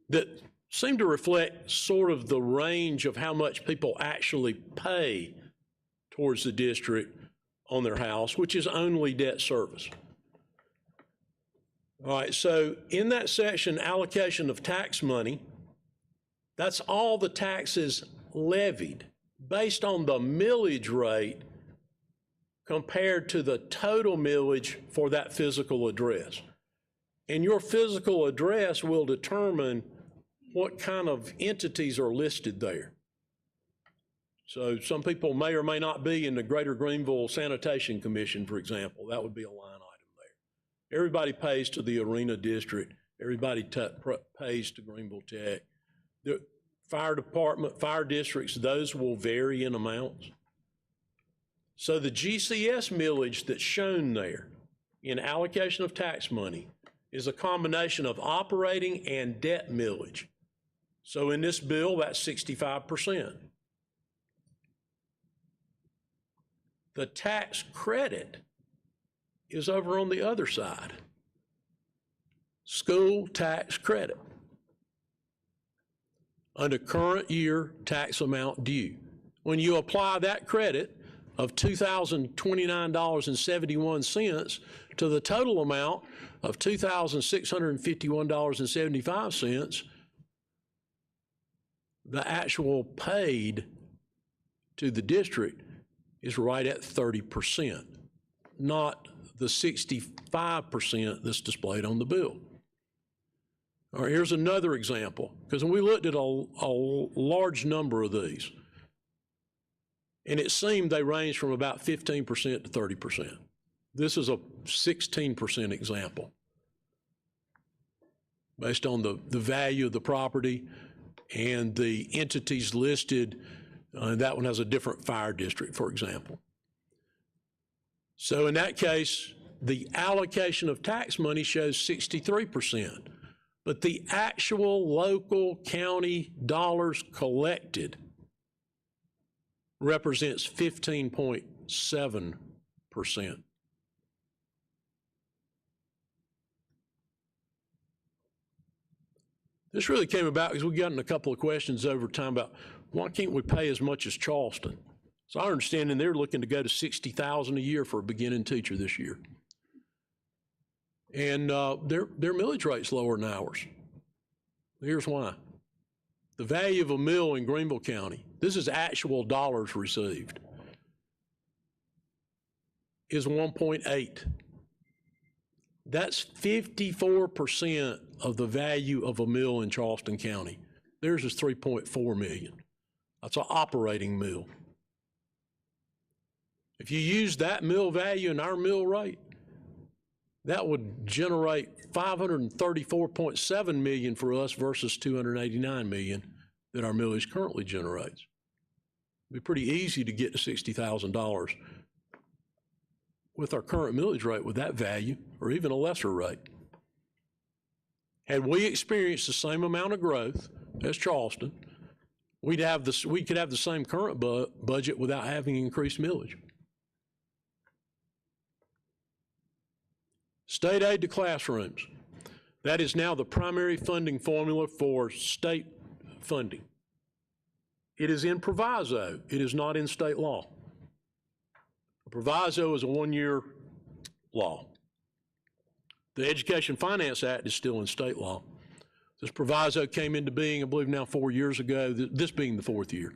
that seem to reflect sort of the range of how much people actually pay towards the district on their house, which is only debt service. All right, so in that section, allocation of tax money, that's all the taxes levied based on the millage rate compared to the total millage for that physical address. And your physical address will determine what kind of entities are listed there. So some people may or may not be in the Greater Greenville Sanitation Commission, for example. That would be a line item there. Everybody pays to the Arena District. Everybody pays to Greenville Tech. The fire department, fire districts, those will vary in amounts. So the GCS millage that's shown there in allocation of tax money is a combination of operating and debt millage. So in this bill, that's 65%. The tax credit is over on the other side. School tax credit under current year tax amount due. When you apply that credit of $2,029.71 to the total amount of $2,651.75, the actual paid to the district is right at 30%, not the 65% that's displayed on the bill. All right, here's another example, because we looked at a large number of these, and it seemed they ranged from about 15% to 30%. This is a 16% example based on the value of the property and the entities listed. That one has a different fire district, for example. So in that case, the allocation of tax money shows 63%, but the actual local county dollars collected represents 15.7%. This really came about because we gotten a couple of questions over time about why can't we pay as much as Charleston? So our understanding they're looking to go to $60,000 a year for a beginning teacher this year. And their millage rate's lower than ours. Here's why. The value of a mill in Greenville County, this is actual dollars received, is 1.8. That's 54% of the value of a mill in Charleston County. Theirs is 3.4 million. That's an operating mill. If you use that mill value and our mill rate, that would generate 534.7 million for us versus 289 million that our millage currently generates. It'd be pretty easy to get to $60,000 with our current millage rate with that value, or even a lesser rate. Had we experienced the same amount of growth as Charleston, we could have the same current budget without having increased millage. State aid to classrooms. That is now the primary funding formula for state funding. It is in proviso. It is not in state law. A proviso is a one-year law. The Education Finance Act is still in state law. This proviso came into being, I believe, now 4 years ago, this being the fourth year.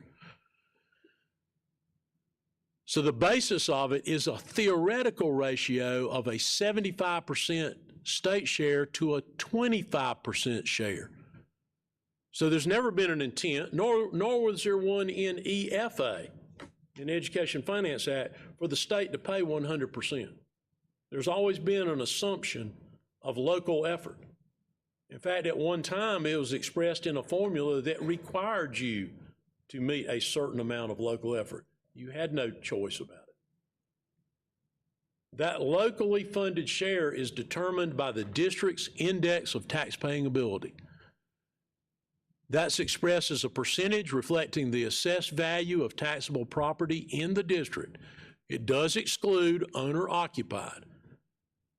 So the basis of it is a theoretical ratio of a 75% state share to a 25% share. So there's never been an intent, nor was there one in EFA, in Education Finance Act, for the state to pay 100%. There's always been an assumption of local effort. In fact, at one time, it was expressed in a formula that required you to meet a certain amount of local effort. You had no choice about it. That locally funded share is determined by the district's index of taxpaying ability. That's expressed as a percentage reflecting the assessed value of taxable property in the district. It does exclude owner-occupied.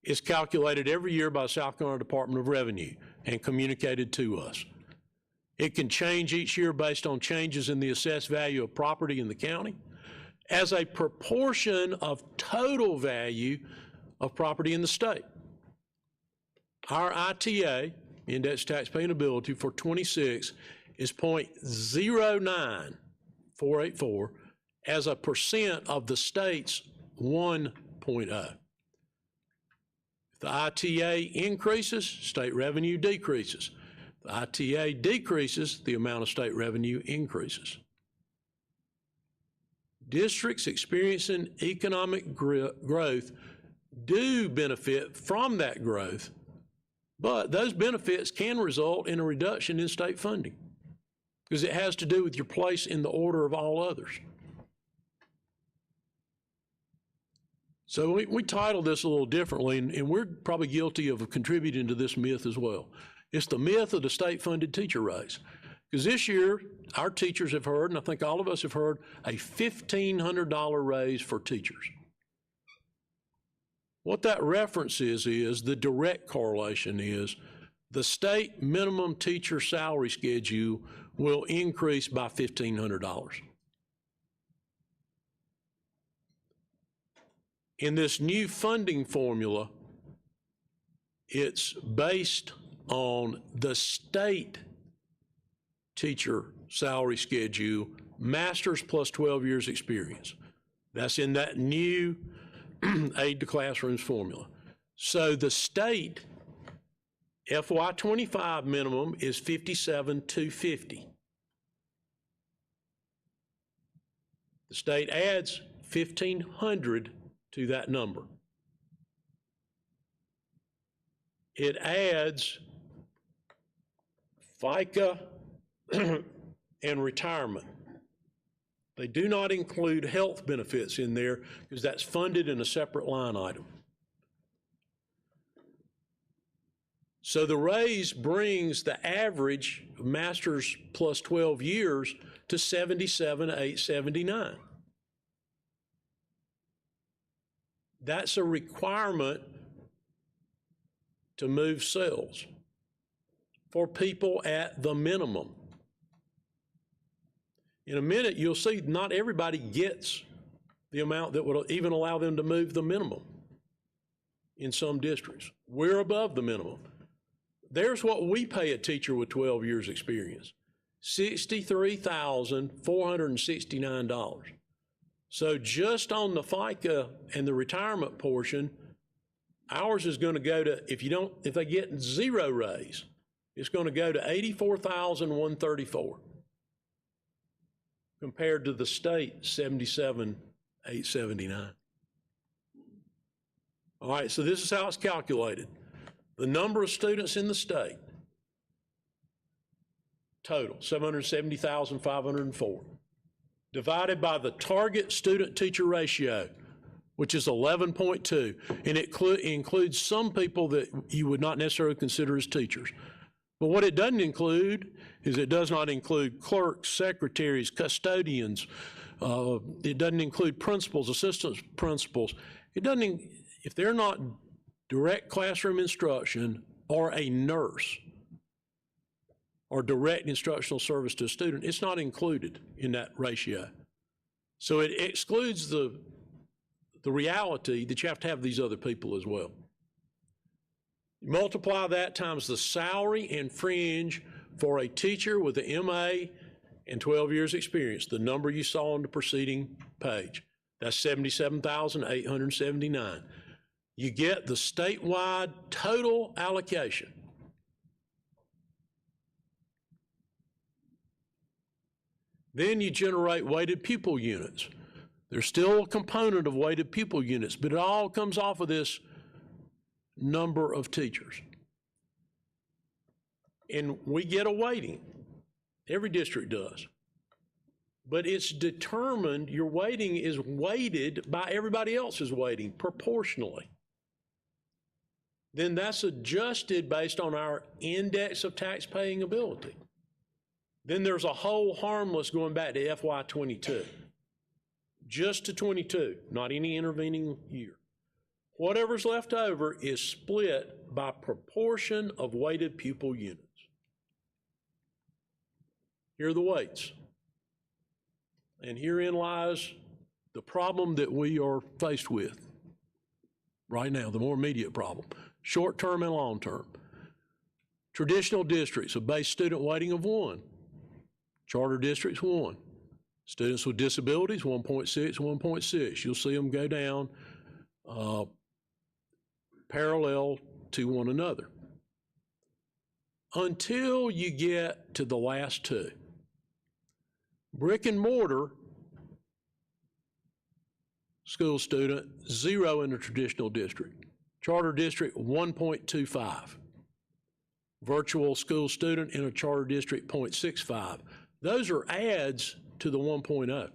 It's calculated every year by the South Carolina Department of Revenue and communicated to us. It can change each year based on changes in the assessed value of property in the county as a proportion of total value of property in the state. Our ITA, Index Taxpaying Ability, for 26 is 0.09484 as a percent of the state's 1.0. If the ITA increases, state revenue decreases. If the ITA decreases, the amount of state revenue increases. Districts experiencing economic growth do benefit from that growth, but those benefits can result in a reduction in state funding because it has to do with your place in the order of all others. So we titled this a little differently, and we're probably guilty of contributing to this myth as well. It's the myth of the state-funded teacher raise. Because this year, our teachers have heard, and I think all of us have heard, a $1,500 raise for teachers. What that reference is the direct correlation is the state minimum teacher salary schedule will increase by $1,500. In this new funding formula, it's based on the state teacher salary schedule, master's plus 12 years experience. That's in that new aid to classrooms formula. So the state FY25 minimum is $57,250. The state adds $1,500 to that number. It adds FICA and retirement. They do not include health benefits in there because that's funded in a separate line item. So the raise brings the average master's plus 12 years to $77,879. That's a requirement to move cells. for people at the minimum. In a minute, you'll see not everybody gets the amount that would even allow them to move the minimum in some districts. We're above the minimum. There's what we pay a teacher with 12 years experience, $63,469. So just on the FICA and the retirement portion, ours is going to go to, if they get zero raise, it's going to go to $84,134 compared to the state $77,879. All right, so this is how it's calculated. The number of students in the state, total, 770,504, divided by the target student-teacher ratio, which is 11.2, and it includes some people that you would not necessarily consider as teachers. But what it doesn't include is it does not include clerks, secretaries, custodians. It doesn't include principals, assistant principals. It doesn't, if they're not direct classroom instruction or a nurse or direct instructional service to a student, it's not included in that ratio. So it excludes the reality that you have to have these other people as well. Multiply that times the salary and fringe for a teacher with an MA and 12 years experience, the number you saw on the preceding page. That's 77,879. You get the statewide total allocation. Then you generate weighted pupil units. There's still a component of weighted pupil units, but it all comes off of this number of teachers. And we get a weighting. Every district does. But it's determined, your weighting is weighted by everybody else's weighting proportionally. Then that's adjusted based on our index of tax-paying ability. Then there's a whole harmless going back to FY22. Just to 22, not any intervening year. Whatever's left over is split by proportion of weighted pupil units. Here are the weights. And herein lies the problem that we are faced with right now, the more immediate problem, short-term and long-term. Traditional districts, a base student weighting of 1. Charter districts, 1. Students with disabilities, 1.6, 1.6. You'll see them go down parallel to one another until you get to the last two. Brick and mortar school student, 0 in the traditional district. Charter district, 1.25. Virtual school student in a charter district, 0.65. Those are adds to the 1.0.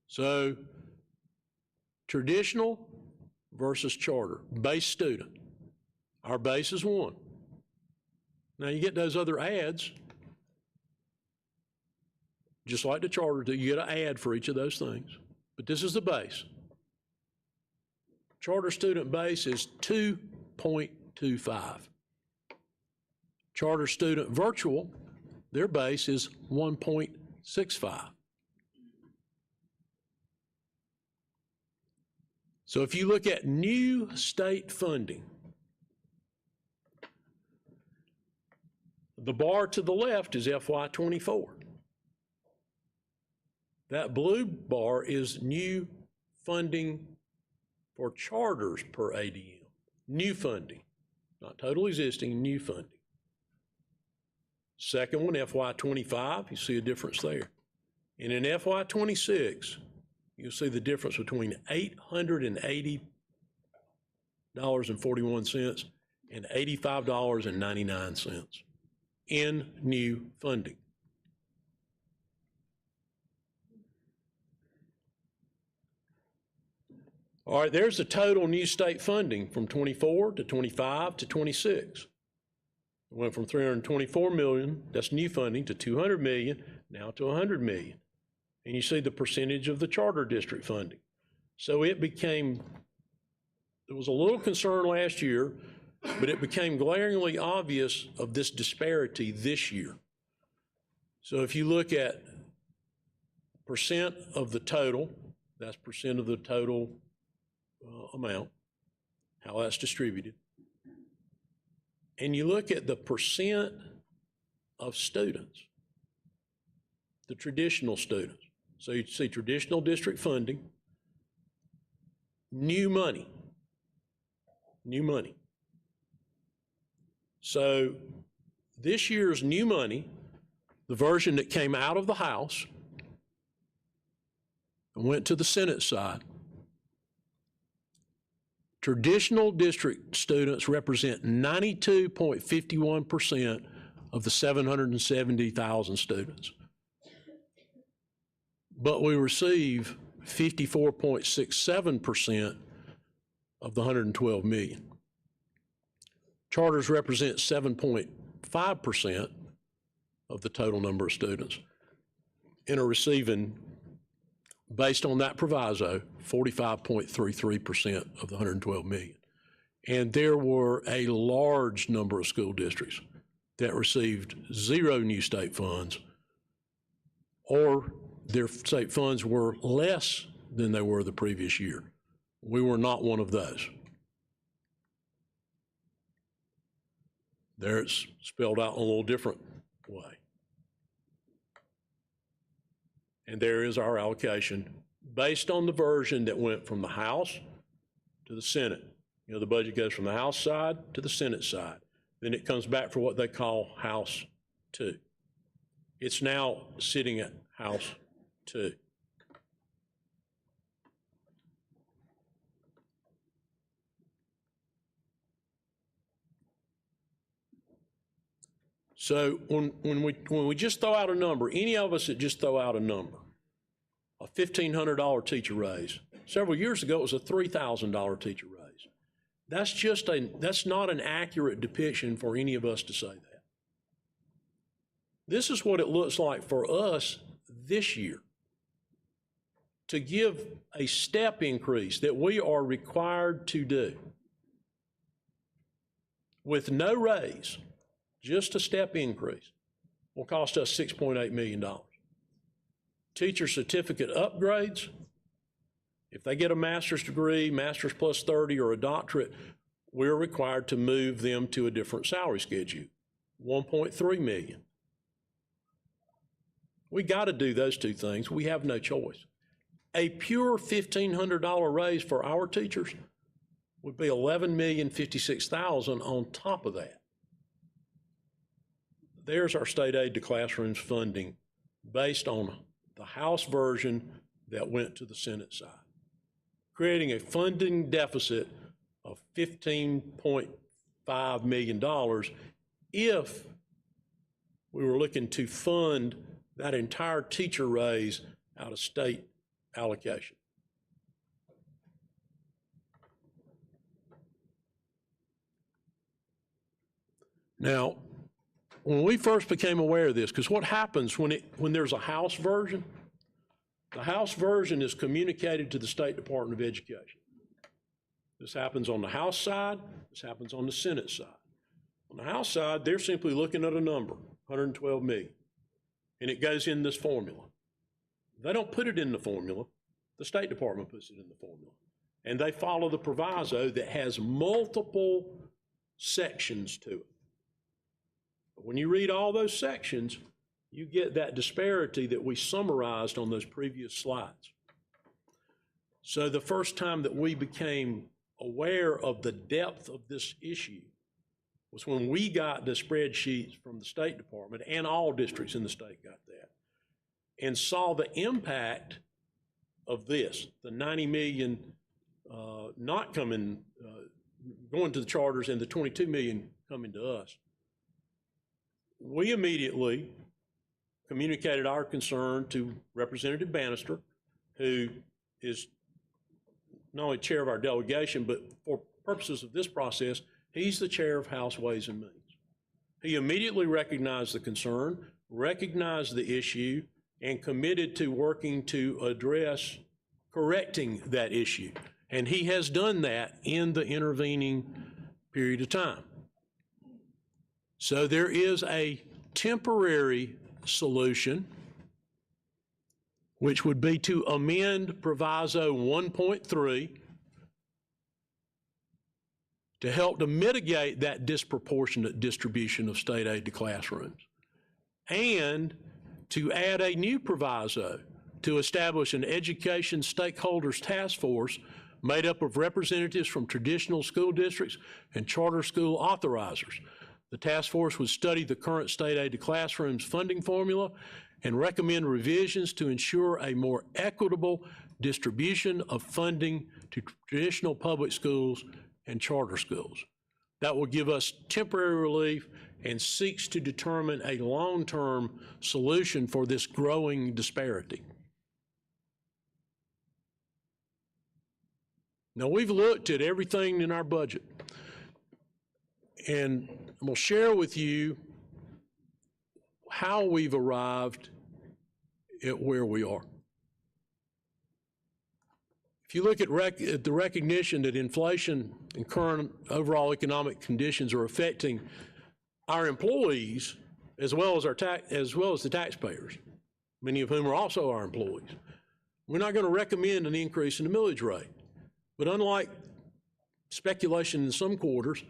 So traditional versus charter, base student. Our base is 1. Now you get those other adds, just like the charter do, you get an add for each of those things. But this is the base. Charter student base is 2.25. Charter student virtual, their base is 1.65. So if you look at new state funding, the bar to the left is FY24. That blue bar is new funding for charters per ADM. New funding, not total existing, new funding. Second one, FY25, you see a difference there. And in FY26, you'll see the difference between $880.41 and $85.99 in new funding. All right, there's the total new state funding from 24 to 25 to 26. It went from $324 million, that's new funding, to $200 million, now to $100 million. And you see the percentage of the charter district funding. So it became, there was a little concern last year but it became glaringly obvious of this disparity this year. So if you look at percent of the total, that's percent of the total amount, how that's distributed, and you look at the percent of students, the traditional students. So you see traditional district funding, new money. So this year's new money, the version that came out of the House and went to the Senate side, traditional district students represent 92.51% of the 770,000 students. But we receive 54.67% of the 112 million. Charters represent 7.5% of the total number of students and are receiving, based on that proviso, 45.33% of the 112 million. And there were a large number of school districts that received zero new state funds, or their state funds were less than they were the previous year. We were not one of those. There it's spelled out in a little different way. And there is our allocation based on the version that went from the House to the Senate. You know, the budget goes from the House side to the Senate side. Then it comes back for what they call House 2. It's now sitting at House 2. So when we just throw out a number, any of us that just throw out a number, a $1,500 teacher raise. Several years ago, it was a $3,000 teacher raise. That's not an accurate depiction for any of us to say that. This is what it looks like for us this year. To give a step increase that we are required to do with no raise, just a step increase, will cost us $6.8 million. Teacher certificate upgrades, if they get a master's degree, master's plus 30, or a doctorate, we're required to move them to a different salary schedule, $1.3 million. We got to do those two things. We have no choice. A pure $1,500 raise for our teachers would be $11,056,000 on top of that. There's our state aid to classrooms funding based on the House version that went to the Senate side, creating a funding deficit of $15.5 million if we were looking to fund that entire teacher raise out of state allocation. Now, when we first became aware of this, because what happens when there's a House version, the House version is communicated to the State Department of Education. This happens on the House side, this happens on the Senate side. On the House side, they're simply looking at a number, 112 million, and it goes in this formula. They don't put it in the formula, the State Department puts it in the formula. And they follow the proviso that has multiple sections to it. When you read all those sections, you get that disparity that we summarized on those previous slides. So the first time that we became aware of the depth of this issue was when we got the spreadsheets from the State Department, and all districts in the state got that, and saw the impact of this, the 90 million not coming, going to the charters, and the 22 million coming to us. We immediately communicated our concern to Representative Bannister, who is not only chair of our delegation, but for purposes of this process, he's the chair of House Ways and Means. He immediately recognized the concern, recognized the issue, and committed to working to address correcting that issue. And he has done that in the intervening period of time. So there is a temporary solution, which would be to amend Proviso 1.3 to help to mitigate that disproportionate distribution of state aid to classrooms, and to add a new proviso to establish an education stakeholders task force made up of representatives from traditional school districts and charter school authorizers. The task force would study the current state aid to classrooms funding formula and recommend revisions to ensure a more equitable distribution of funding to traditional public schools and charter schools. That will give us temporary relief and seeks to determine a long-term solution for this growing disparity. Now, we've looked at everything in our budget, and I'm going to share with you how we've arrived at where we are. If you look at the recognition that inflation and current overall economic conditions are affecting our employees as well as the taxpayers, many of whom are also our employees, we're not going to recommend an increase in the millage rate. But unlike speculation in some quarters,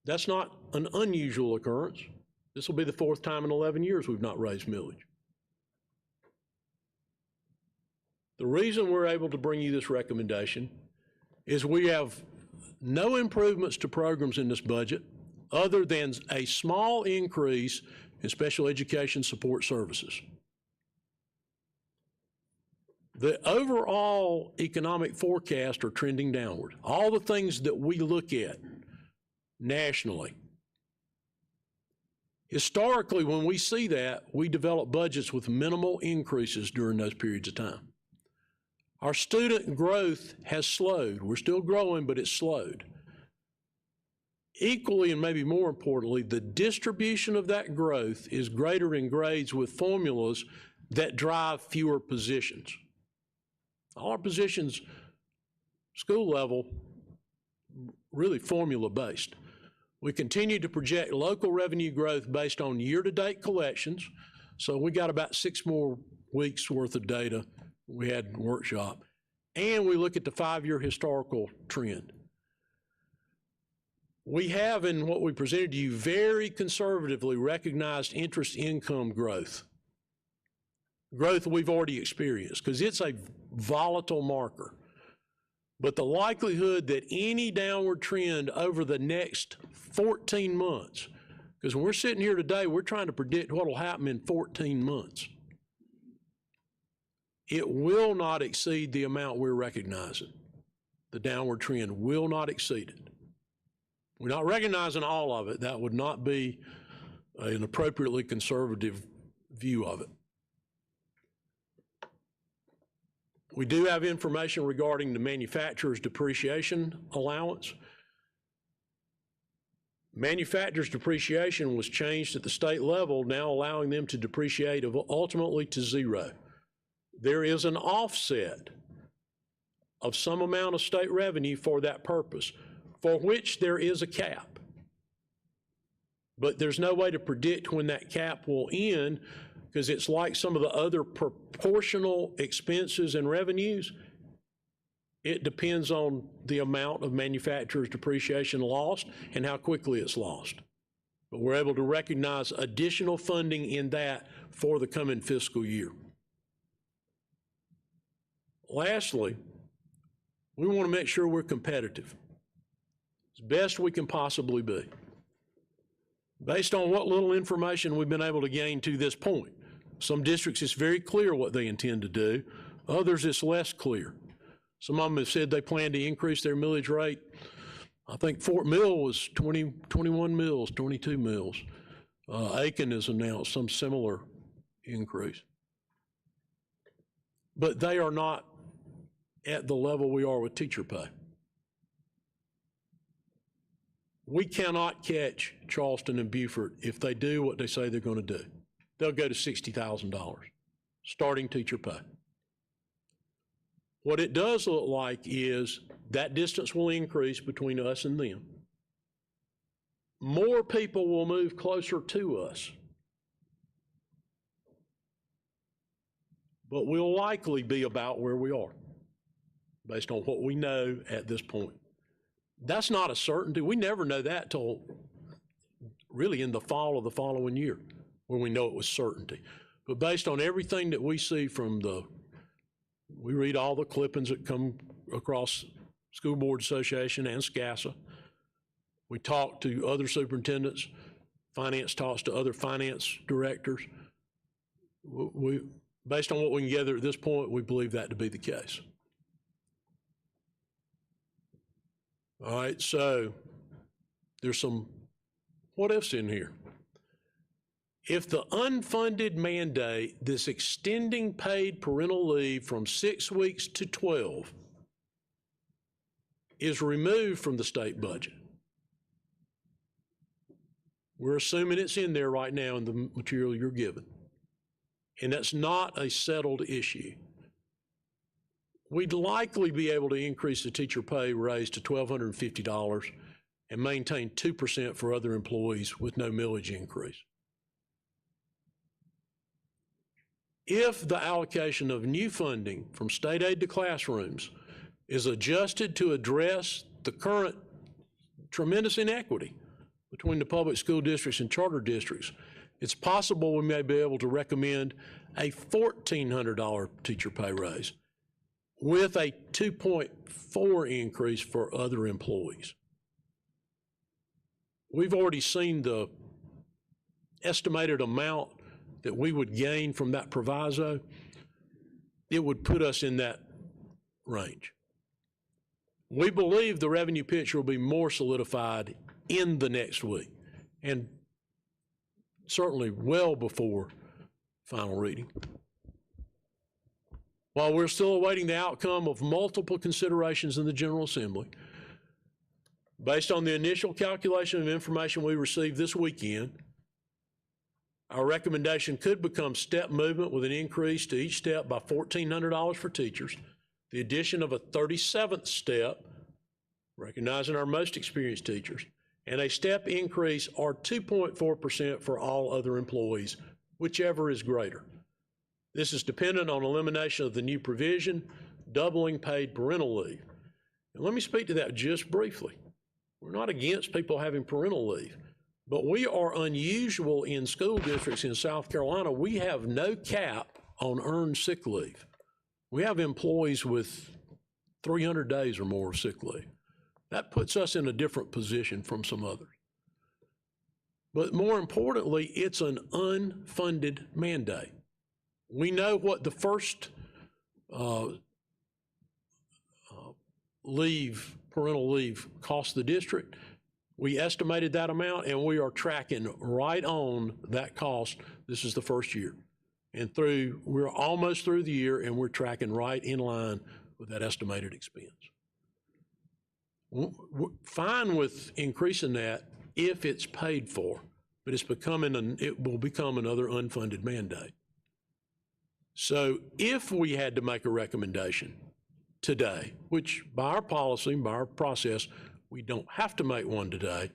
that's not an unusual occurrence. This will be the fourth time in 11 years we've not raised millage. The reason we're able to bring you this recommendation is we have no improvements to programs in this budget other than a small increase in special education support services. The overall economic forecasts are trending downward. All the things that we look at nationally. Historically, when we see that, we develop budgets with minimal increases during those periods of time. Our student growth has slowed. We're still growing, but it's slowed. Equally, and maybe more importantly, the distribution of that growth is greater in grades with formulas that drive fewer positions. All our positions, school level, really formula-based. We continue to project local revenue growth based on year-to-date collections. So we got about 6 more weeks worth of data we had in the workshop. And we look at the 5-year historical trend. We have, in what we presented to you, very conservatively recognized interest income growth we've already experienced, because it's a volatile marker. But the likelihood that any downward trend over the next 14 months, because when we're sitting here today, we're trying to predict what will happen in 14 months. It will not exceed the amount we're recognizing. The downward trend will not exceed it. We're not recognizing all of it. That would not be an appropriately conservative view of it. We do have information regarding the manufacturer's depreciation allowance. Manufacturer's depreciation was changed at the state level, now allowing them to depreciate ultimately to 0. There is an offset of some amount of state revenue for that purpose, for which there is a cap. But there's no way to predict when that cap will end, because it's like some of the other proportional expenses and revenues. It depends on the amount of manufacturer's depreciation lost and how quickly it's lost. But we're able to recognize additional funding in that for the coming fiscal year. Lastly, we want to make sure we're competitive as best we can possibly be. Based on what little information we've been able to gain to this point, some districts it's very clear what they intend to do, others it's less clear. Some of them have said they plan to increase their millage rate. I think Fort Mill was 21 mills, 22 mills. Aiken has announced some similar increase. But they are not at the level we are with teacher pay. We cannot catch Charleston and Beaufort if they do what they say they're going to do. They'll go to $60,000, starting teacher pay. What it does look like is that distance will increase between us and them. More people will move closer to us, but we'll likely be about where we are based on what we know at this point. That's not a certainty. We never know that till really in the fall of the following year when we know it was certainty. But based on everything that we see from we read all the clippings that come across School Board Association and SCASA. We talk to other superintendents. Finance talks to other finance directors. Based on what we can gather at this point, we believe that to be the case. All right, so there's some what ifs in here. If the unfunded mandate, this extending paid parental leave from 6 weeks to 12, is removed from the state budget, we're assuming it's in there right now in the material you're given, and that's not a settled issue, we'd likely be able to increase the teacher pay raise to $1,250 and maintain 2% for other employees with no millage increase. If the allocation of new funding from state aid to classrooms is adjusted to address the current tremendous inequity between the public school districts and charter districts, it's possible we may be able to recommend a $1,400 teacher pay raise with a 2.4 increase for other employees. We've already seen the estimated amount that we would gain from that proviso. It would put us in that range. We believe the revenue picture will be more solidified in the next week, and certainly well before final reading. While we're still awaiting the outcome of multiple considerations in the General Assembly, based on the initial calculation of information we received this weekend, our recommendation could become step movement with an increase to each step by $1,400 for teachers, the addition of a 37th step, recognizing our most experienced teachers, and a step increase or 2.4% for all other employees, whichever is greater. This is dependent on elimination of the new provision, doubling paid parental leave. And let me speak to that just briefly. We're not against people having parental leave, but we are unusual in school districts in South Carolina. We have no cap on earned sick leave. We have employees with 300 days or more of sick leave. That puts us in a different position from some others. But more importantly, it's an unfunded mandate. We know what the first parental leave cost the district. We estimated that amount, and we are tracking right on that cost. This is the first year. And we're almost through the year, and we're tracking right in line with that estimated expense. We're fine with increasing that if it's paid for, but it will become another unfunded mandate. So if we had to make a recommendation today, which by our policy, by our process, we don't have to make one today,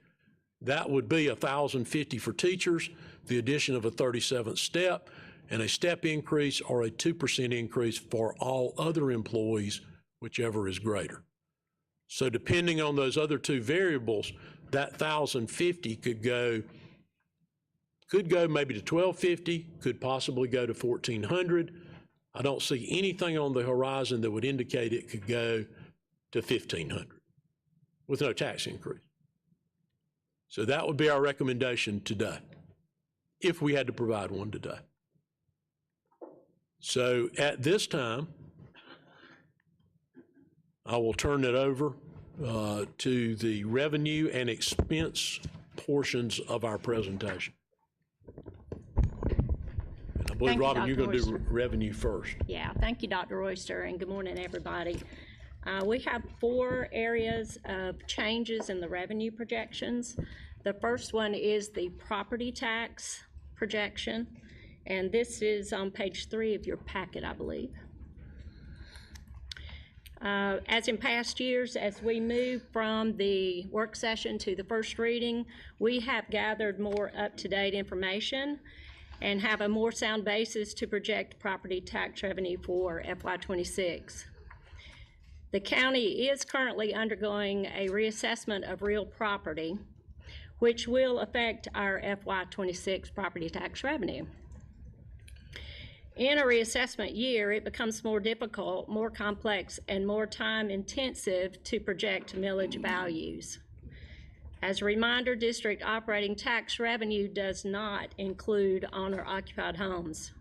that would be $1,050 for teachers, the addition of a 37th step, and a step increase or a 2% increase for all other employees, whichever is greater. So depending on those other two variables, that $1,050 could go maybe to $1,250, could possibly go to $1,400. I don't see anything on the horizon that would indicate it could go to $1,500 with no tax increase. So that would be our recommendation today, if we had to provide one today. So at this time, I will turn it over to the revenue and expense portions of our presentation. And I believe, Robin, you're going to do revenue first. Yeah, thank you, Dr. Royster, and good morning, everybody. We have 4 areas of changes in the revenue projections. The first one is the property tax projection, and this is on page 3 of your packet, I believe. As in past years, as we move from the work session to the first reading, we have gathered more up-to-date information and have a more sound basis to project property tax revenue for FY26. The county is currently undergoing a reassessment of real property, which will affect our FY26 property tax revenue. In a reassessment year, it becomes more difficult, more complex, and more time-intensive to project millage values. As a reminder, district operating tax revenue does not include owner-occupied homes.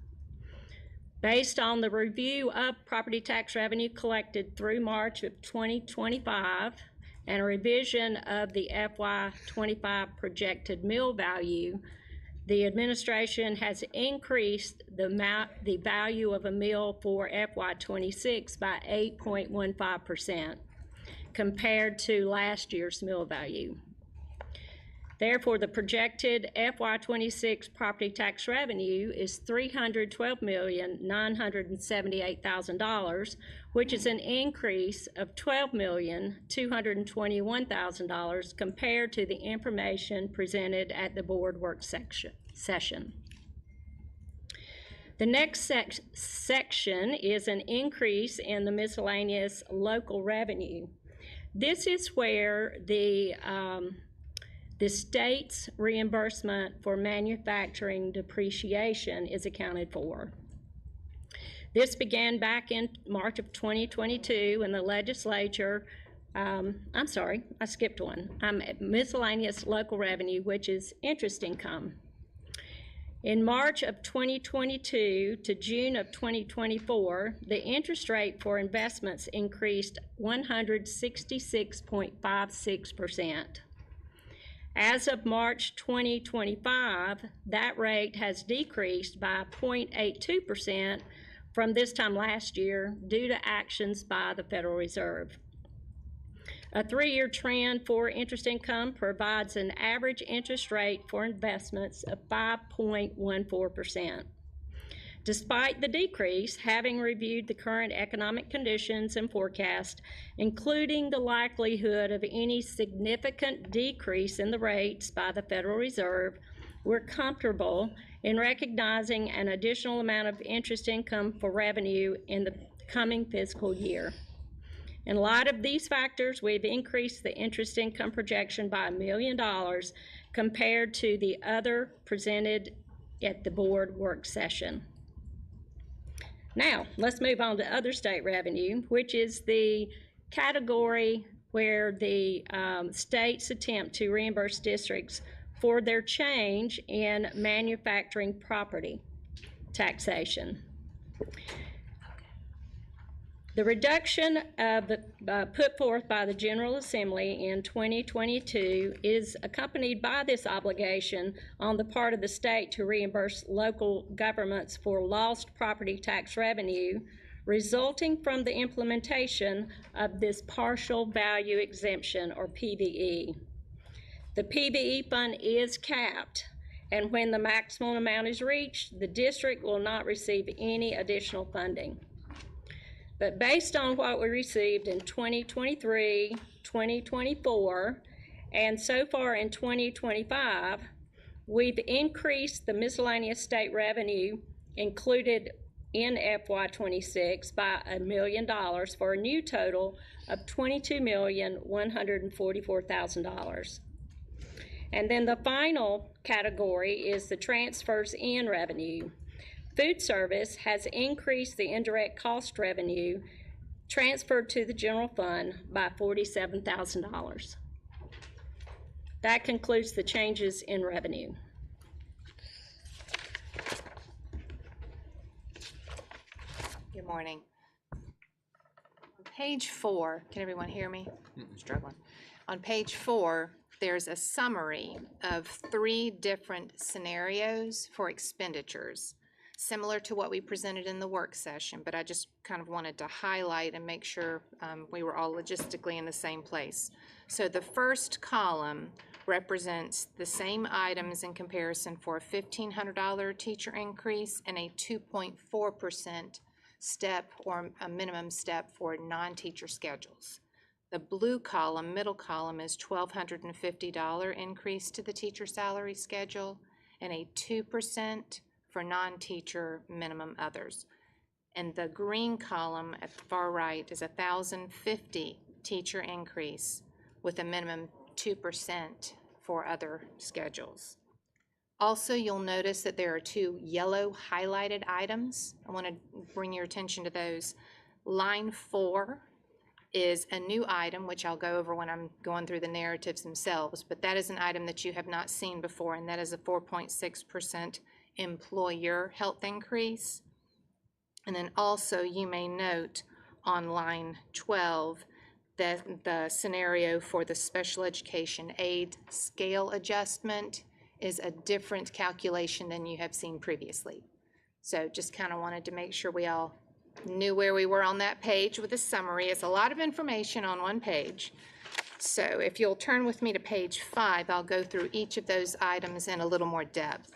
Based on the review of property tax revenue collected through March of 2025 and a revision of the FY25 projected mill value, the administration has increased the value of a mill for FY26 by 8.15% compared to last year's mill value. Therefore, the projected FY26 property tax revenue is $312,978,000, which is an increase of $12,221,000 compared to the information presented at the board work session. The next section is an increase in the miscellaneous local revenue. This is where the state's reimbursement for manufacturing depreciation is accounted for. This began back in March of 2022 when the legislature, I'm sorry, I skipped one. Miscellaneous local revenue, which is interest income. In March of 2022 to June of 2024, the interest rate for investments increased 166.56%. As of March 2025, that rate has decreased by 0.82% from this time last year due to actions by the Federal Reserve. A 3-year trend for interest income provides an average interest rate for investments of 5.14%. Despite the decrease, having reviewed the current economic conditions and forecast, including the likelihood of any significant decrease in the rates by the Federal Reserve, we're comfortable in recognizing an additional amount of interest income for revenue in the coming fiscal year. In light of these factors, we've increased the interest income projection by $1 million compared to the other presented at the board work session. Now, let's move on to other state revenue, which is the category where the states attempt to reimburse districts for their change in manufacturing property taxation. The reduction put forth by the General Assembly in 2022 is accompanied by this obligation on the part of the state to reimburse local governments for lost property tax revenue resulting from the implementation of this partial value exemption, or PVE. The PVE fund is capped, and when the maximum amount is reached, the district will not receive any additional funding. But based on what we received in 2023, 2024, and so far in 2025, we've increased the miscellaneous state revenue included in FY26 by $1 million for a new total of $22,144,000. And then the final category is the transfers in revenue. Food service has increased the indirect cost revenue transferred to the general fund by $47,000. That concludes the changes in revenue. Good morning. On page 4, can everyone hear me? I'm struggling. On page 4, there's a summary of 3 different scenarios for expenditures, similar to what we presented in the work session, but I just kind of wanted to highlight and make sure we were all logistically in the same place. So the first column represents the same items in comparison for a $1,500 teacher increase and a 2.4% step or a minimum step for non-teacher schedules. The blue column, middle column, is $1,250 increase to the teacher salary schedule and a 2% for non-teacher minimum others. And the green column at the far right is $1,050 teacher increase with a minimum 2% for other schedules. Also, you'll notice that there are two yellow highlighted items. I want to bring your attention to those. Line 4 is a new item, which I'll go over when I'm going through the narratives themselves, but that is an item that you have not seen before, and that is a 4.6% employer health increase. And then also you may note on line 12 that the scenario for the special education aid scale adjustment is a different calculation than you have seen previously. So just kind of wanted to make sure we all knew where we were on that page with a summary. It's a lot of information on one page. So if you'll turn with me to page 5, I'll go through each of those items in a little more depth.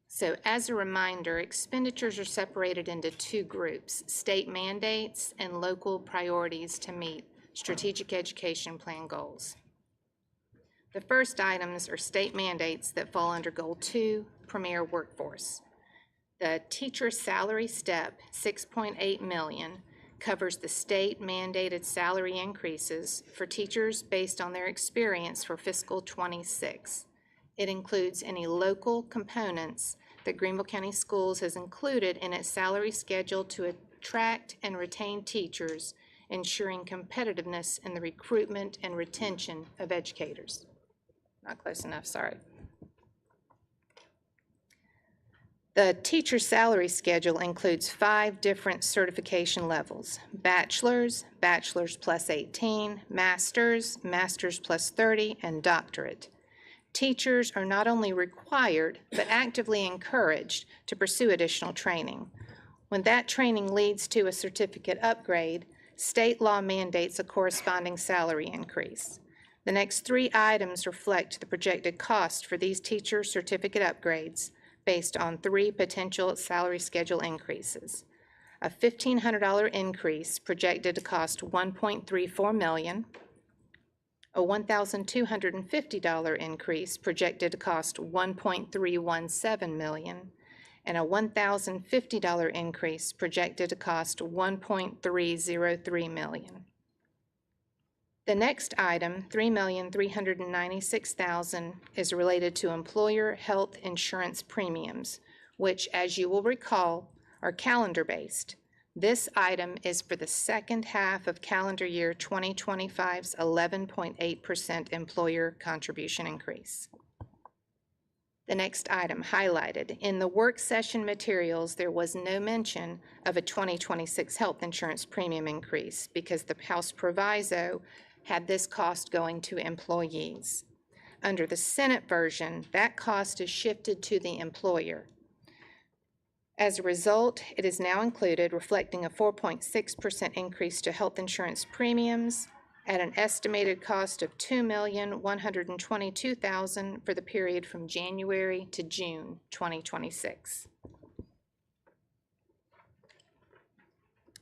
So as a reminder, expenditures are separated into two groups: state mandates and local priorities to meet strategic education plan goals. The first items are state mandates that fall under Goal 2, Premier Workforce. The teacher salary step, $6.8 million, covers the state mandated salary increases for teachers based on their experience for fiscal '26. It includes any local components that Greenville County Schools has included in its salary schedule to attract and retain teachers, ensuring competitiveness in the recruitment and retention of educators. Not close enough, sorry. The teacher salary schedule includes 5 different certification levels: bachelor's, bachelor's plus 18, master's, master's plus 30, and doctorate. Teachers are not only required, but actively encouraged to pursue additional training. When that training leads to a certificate upgrade, state law mandates a corresponding salary increase. The next 3 items reflect the projected cost for these teacher certificate upgrades based on 3 potential salary schedule increases. A $1,500 increase projected to cost $1.34 million, a $1,250 increase projected to cost $1.317 million, and a $1,050 increase projected to cost $1.303 million. The next item, $3,396,000, is related to employer health insurance premiums, which, as you will recall, are calendar-based. This item is for the second half of calendar year 2025's 11.8% employer contribution increase. The next item highlighted. In the work session materials, there was no mention of a 2026 health insurance premium increase because the House proviso had this cost going to employees. Under the Senate version, that cost is shifted to the employer. As a result, it is now included, reflecting a 4.6% increase to health insurance premiums at an estimated cost of $2,122,000 for the period from January to June 2026.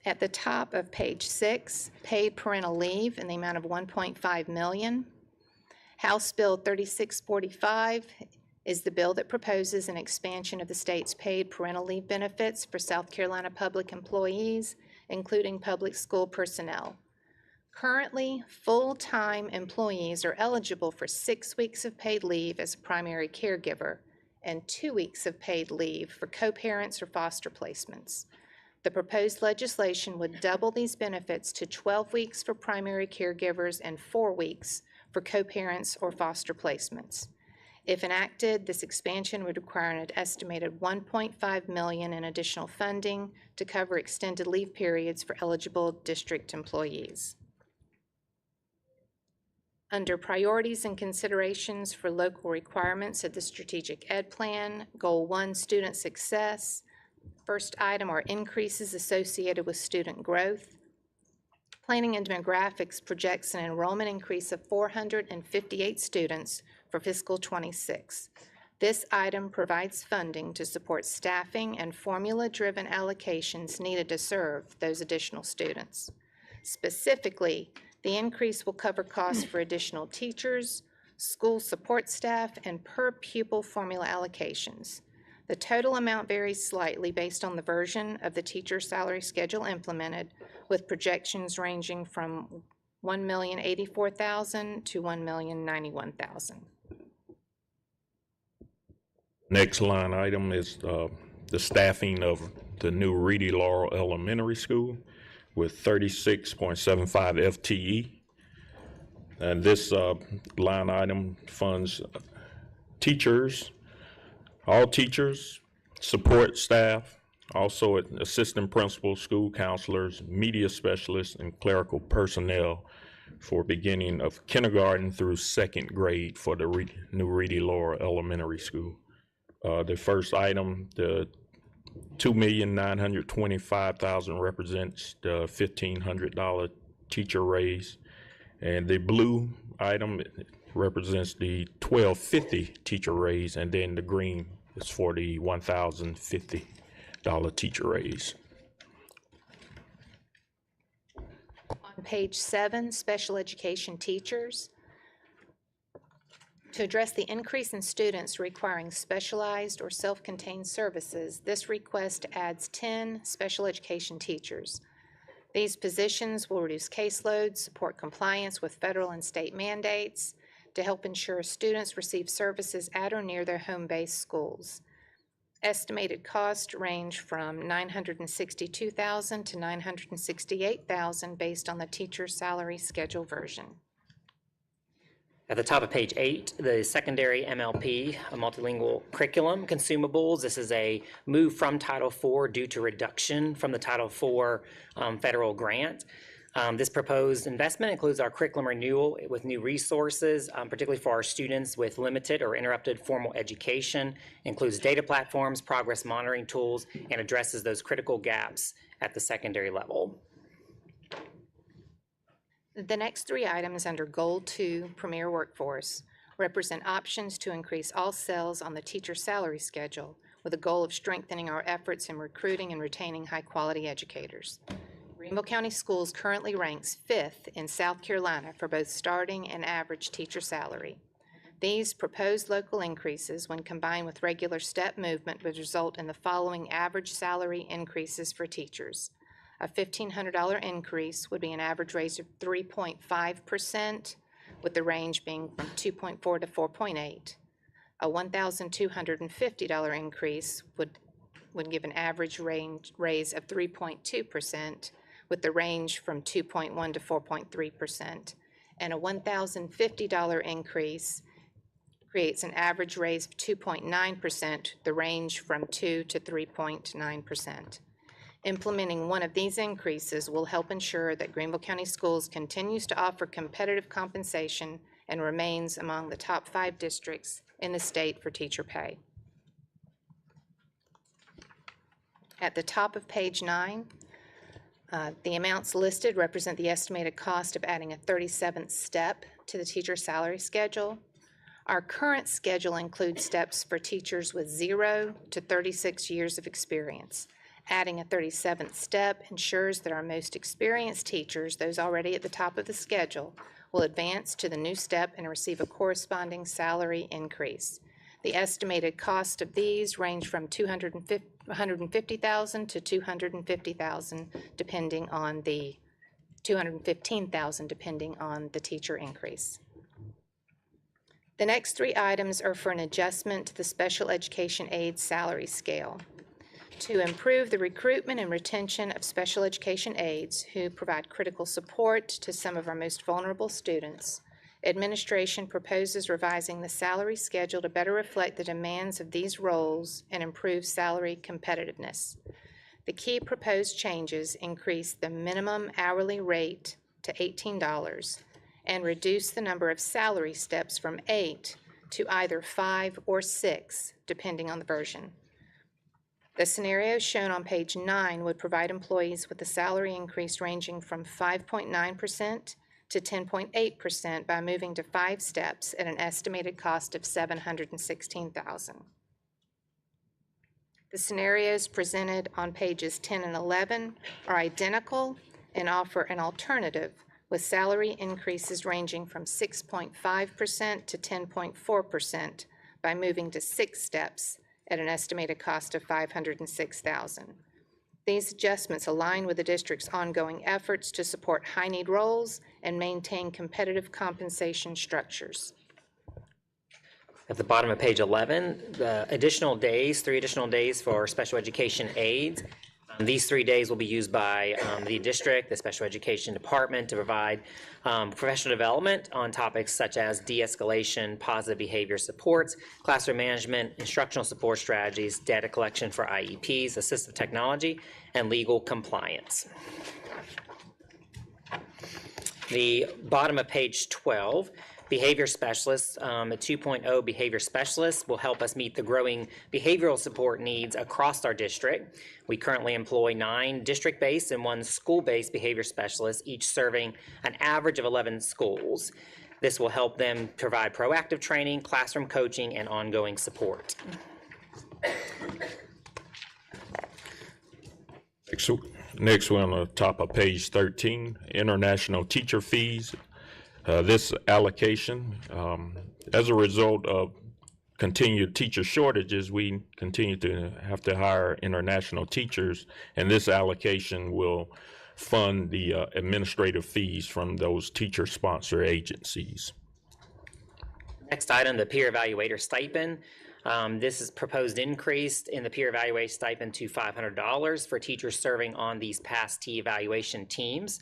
At the top of page 6, paid parental leave in the amount of $1.5 million. House Bill 3645 is the bill that proposes an expansion of the state's paid parental leave benefits for South Carolina public employees, including public school personnel. Currently, full-time employees are eligible for 6 weeks of paid leave as a primary caregiver and 2 weeks of paid leave for co-parents or foster placements. The proposed legislation would double these benefits to 12 weeks for primary caregivers and 4 weeks for co-parents or foster placements. If enacted, this expansion would require an estimated $1.5 million in additional funding to cover extended leave periods for eligible district employees. Under priorities and considerations for local requirements of the Strategic Ed Plan, Goal 1, Student Success. First item are increases associated with student growth. Planning and Demographics projects an enrollment increase of 458 students for fiscal '26. This item provides funding to support staffing and formula-driven allocations needed to serve those additional students. Specifically, the increase will cover costs for additional teachers, school support staff, and per pupil formula allocations. The total amount varies slightly based on the version of the teacher salary schedule implemented, with projections ranging from $1,084,000 to $1,091,000. Next line item is the staffing of the new Reedy Laurel Elementary School with 36.75 FTE. And this line item funds teachers, all teachers, support staff, also assistant principals, school counselors, media specialists, and clerical personnel for beginning of kindergarten through second grade for the new Reedy Laurel Elementary School. The first item, the $2,925,000 represents the $1,500 teacher raise, and the blue item represents the $1,250 teacher raise, and then the green is for the $1,050 teacher raise. On page 7, special education teachers. To address the increase in students requiring specialized or self-contained services, this request adds 10 special education teachers. These positions will reduce caseloads, support compliance with federal and state mandates, to help ensure students receive services at or near their home-based schools. Estimated costs range from $962,000 to $968,000 based on the teacher salary schedule version. At the top of page 8, the secondary MLP, a multilingual curriculum consumables. This is a move from Title IV due to reduction from the Title IV federal grant. This proposed investment includes our curriculum renewal with new resources, particularly for our students with limited or interrupted formal education, includes data platforms, progress monitoring tools, and addresses those critical gaps at the secondary level. The next 3 items under Goal 2, Premier Workforce, represent options to increase all cells on the teacher salary schedule with a goal of strengthening our efforts in recruiting and retaining high-quality educators. Greenville County Schools currently ranks 5th in South Carolina for both starting and average teacher salary. These proposed local increases, when combined with regular step movement, would result in the following average salary increases for teachers. A $1,500 increase would be an average raise of 3.5%, with the range being from 2.4 to 4.8. A $1,250 increase would give an average raise of 3.2%, with the range from 2.1 to 4.3%. And a $1,050 increase creates an average raise of 2.9%, the range from 2 to 3.9%. Implementing one of these increases will help ensure that Greenville County Schools continues to offer competitive compensation and remains among the top 5 districts in the state for teacher pay. At the top of page 9, the amounts listed represent the estimated cost of adding a 37th step to the teacher salary schedule. Our current schedule includes steps for teachers with 0 to 36 years of experience. Adding a 37th step ensures that our most experienced teachers, those already at the top of the schedule, will advance to the new step and receive a corresponding salary increase. The estimated cost of these range from $150,000 to $250,000, depending on the $215,000, depending on the teacher increase. The next 3 items are for an adjustment to the special education aid salary scale. To improve the recruitment and retention of special education aides who provide critical support to some of our most vulnerable students, administration proposes revising the salary schedule to better reflect the demands of these roles and improve salary competitiveness. The key proposed changes increase the minimum hourly rate to $18 and reduce the number of salary steps from 8 to either 5 or 6, depending on the version. The scenarios shown on page 9 would provide employees with a salary increase ranging from 5.9% to 10.8% by moving to 5 steps at an estimated cost of $716,000. The scenarios presented on pages 10 and 11 are identical and offer an alternative with salary increases ranging from 6.5% to 10.4% by moving to 6 steps at an estimated cost of $506,000. These adjustments align with the district's ongoing efforts to support high-need roles and maintain competitive compensation structures. At the bottom of page 11, the additional days, 3 additional days for special education aides. These 3 days will be used by the district, the special education department, to provide professional development on topics such as de-escalation, positive behavior supports, classroom management, instructional support strategies, data collection for IEPs, assistive technology, and legal compliance. The bottom of page 12, behavior specialists, a 2.0 behavior specialist will help us meet the growing behavioral support needs across our district. We currently employ 9 district-based and 1 school-based behavior specialists, each serving an average of 11 schools. This will help them provide proactive training, classroom coaching, and ongoing support. Next, we're on the top of page 13, international teacher fees. This allocation, as a result of continued teacher shortages, we continue to have to hire international teachers, and this allocation will fund the administrative fees from those teacher sponsor agencies. Next item, the peer evaluator stipend. This is proposed increase in the peer evaluator stipend to $500 for teachers serving on these past evaluation teams.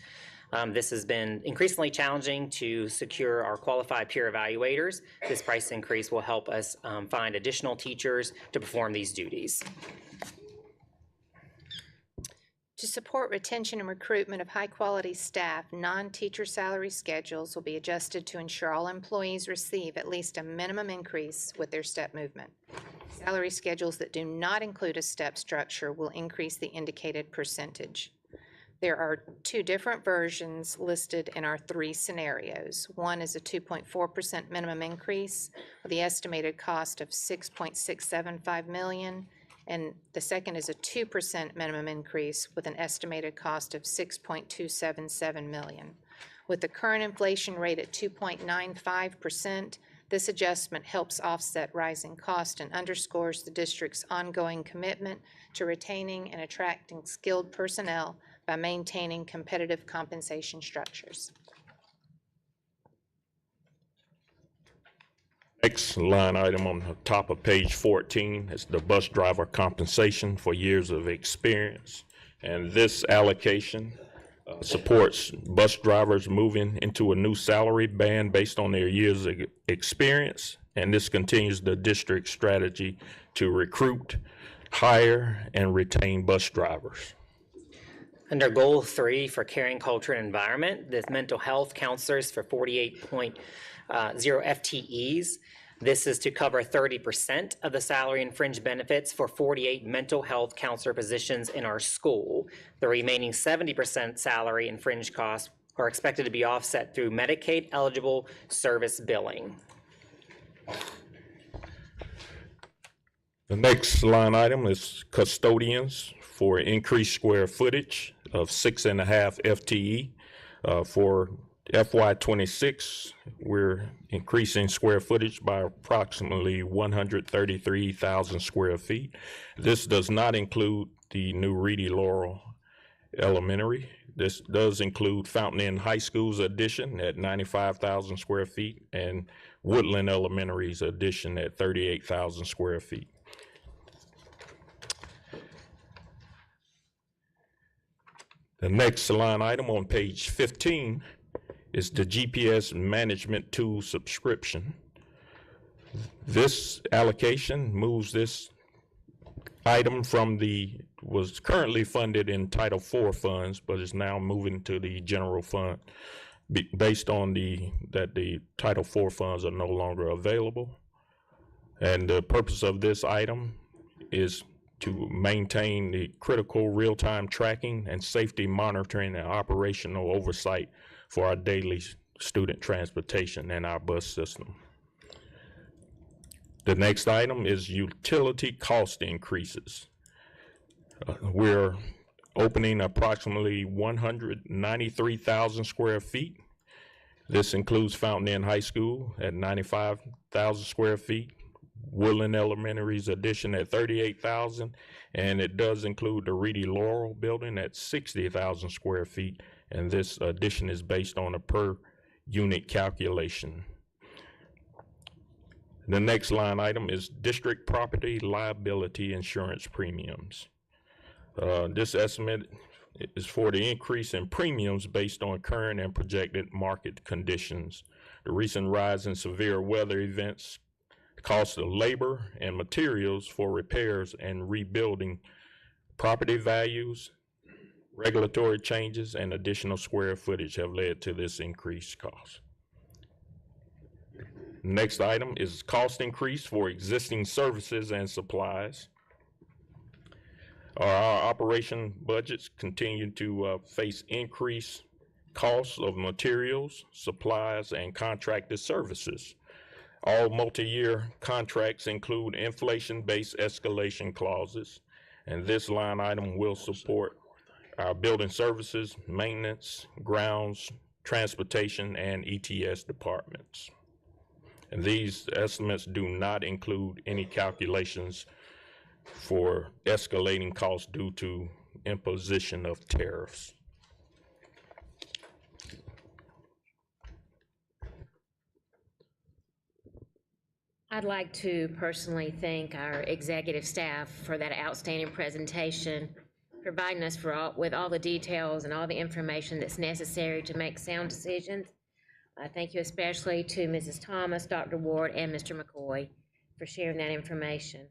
This has been increasingly challenging to secure our qualified peer evaluators. This price increase will help us find additional teachers to perform these duties. To support retention and recruitment of high-quality staff, non-teacher salary schedules will be adjusted to ensure all employees receive at least a minimum increase with their step movement. Salary schedules that do not include a step structure will increase the indicated percentage. There are 2 different versions listed in our 3 scenarios. One is a 2.4% minimum increase with the estimated cost of $6.675 million, and the second is a 2% minimum increase with an estimated cost of $6.277 million. With the current inflation rate at 2.95%, this adjustment helps offset rising cost and underscores the district's ongoing commitment to retaining and attracting skilled personnel by maintaining competitive compensation structures. Next line item on the top of page 14 is the bus driver compensation for years of experience. And this allocation supports bus drivers moving into a new salary band based on their years of experience. And this continues the district's strategy to recruit, hire, and retain bus drivers. Under Goal 3 for Caring Culture and Environment, the mental health counselors for 48.0 FTEs. This is to cover 30% of the salary and fringe benefits for 48 mental health counselor positions in our school. The remaining 70% salary and fringe costs are expected to be offset through Medicaid eligible service billing. The next line item is custodians for increased square footage of 6.5 FTE. For FY26, we're increasing square footage by approximately 133,000 square feet. This does not include the new Reedy Laurel Elementary. This does include Fountain Inn High School's addition at 95,000 square feet and Woodland Elementary's addition at 38,000 square feet. The next line item on page 15 is the GPS management tool subscription. This allocation moves this item from was currently funded in Title IV funds, but is now moving to the general fund based on that the Title IV funds are no longer available. And the purpose of this item is to maintain the critical real-time tracking and safety monitoring and operational oversight for our daily student transportation in our bus system. The next item is utility cost increases. We're opening approximately 193,000 square feet. This includes Fountain Inn High School at 95,000 square feet, Woodland Elementary's addition at 38,000, and it does include the Reedy Laurel building at 60,000 square feet, and this addition is based on a per unit calculation. The next line item is district property liability insurance premiums. This estimate is for the increase in premiums based on current and projected market conditions. The recent rise in severe weather events, cost of labor and materials for repairs and rebuilding, property values, regulatory changes, and additional square footage have led to this increased cost. Next item is cost increase for existing services and supplies. Our operation budgets continue to face increased costs of materials, supplies, and contracted services. All multi-year contracts include inflation-based escalation clauses, and this line item will support our building services, maintenance, grounds, transportation, and ETS departments. And these estimates do not include any calculations for escalating costs due to imposition of tariffs. I'd like to personally thank our executive staff for that outstanding presentation, providing us with all the details and all the information that's necessary to make sound decisions. Thank you especially to Mrs. Thomas, Dr. Ward, and Mr. McCoy for sharing that information.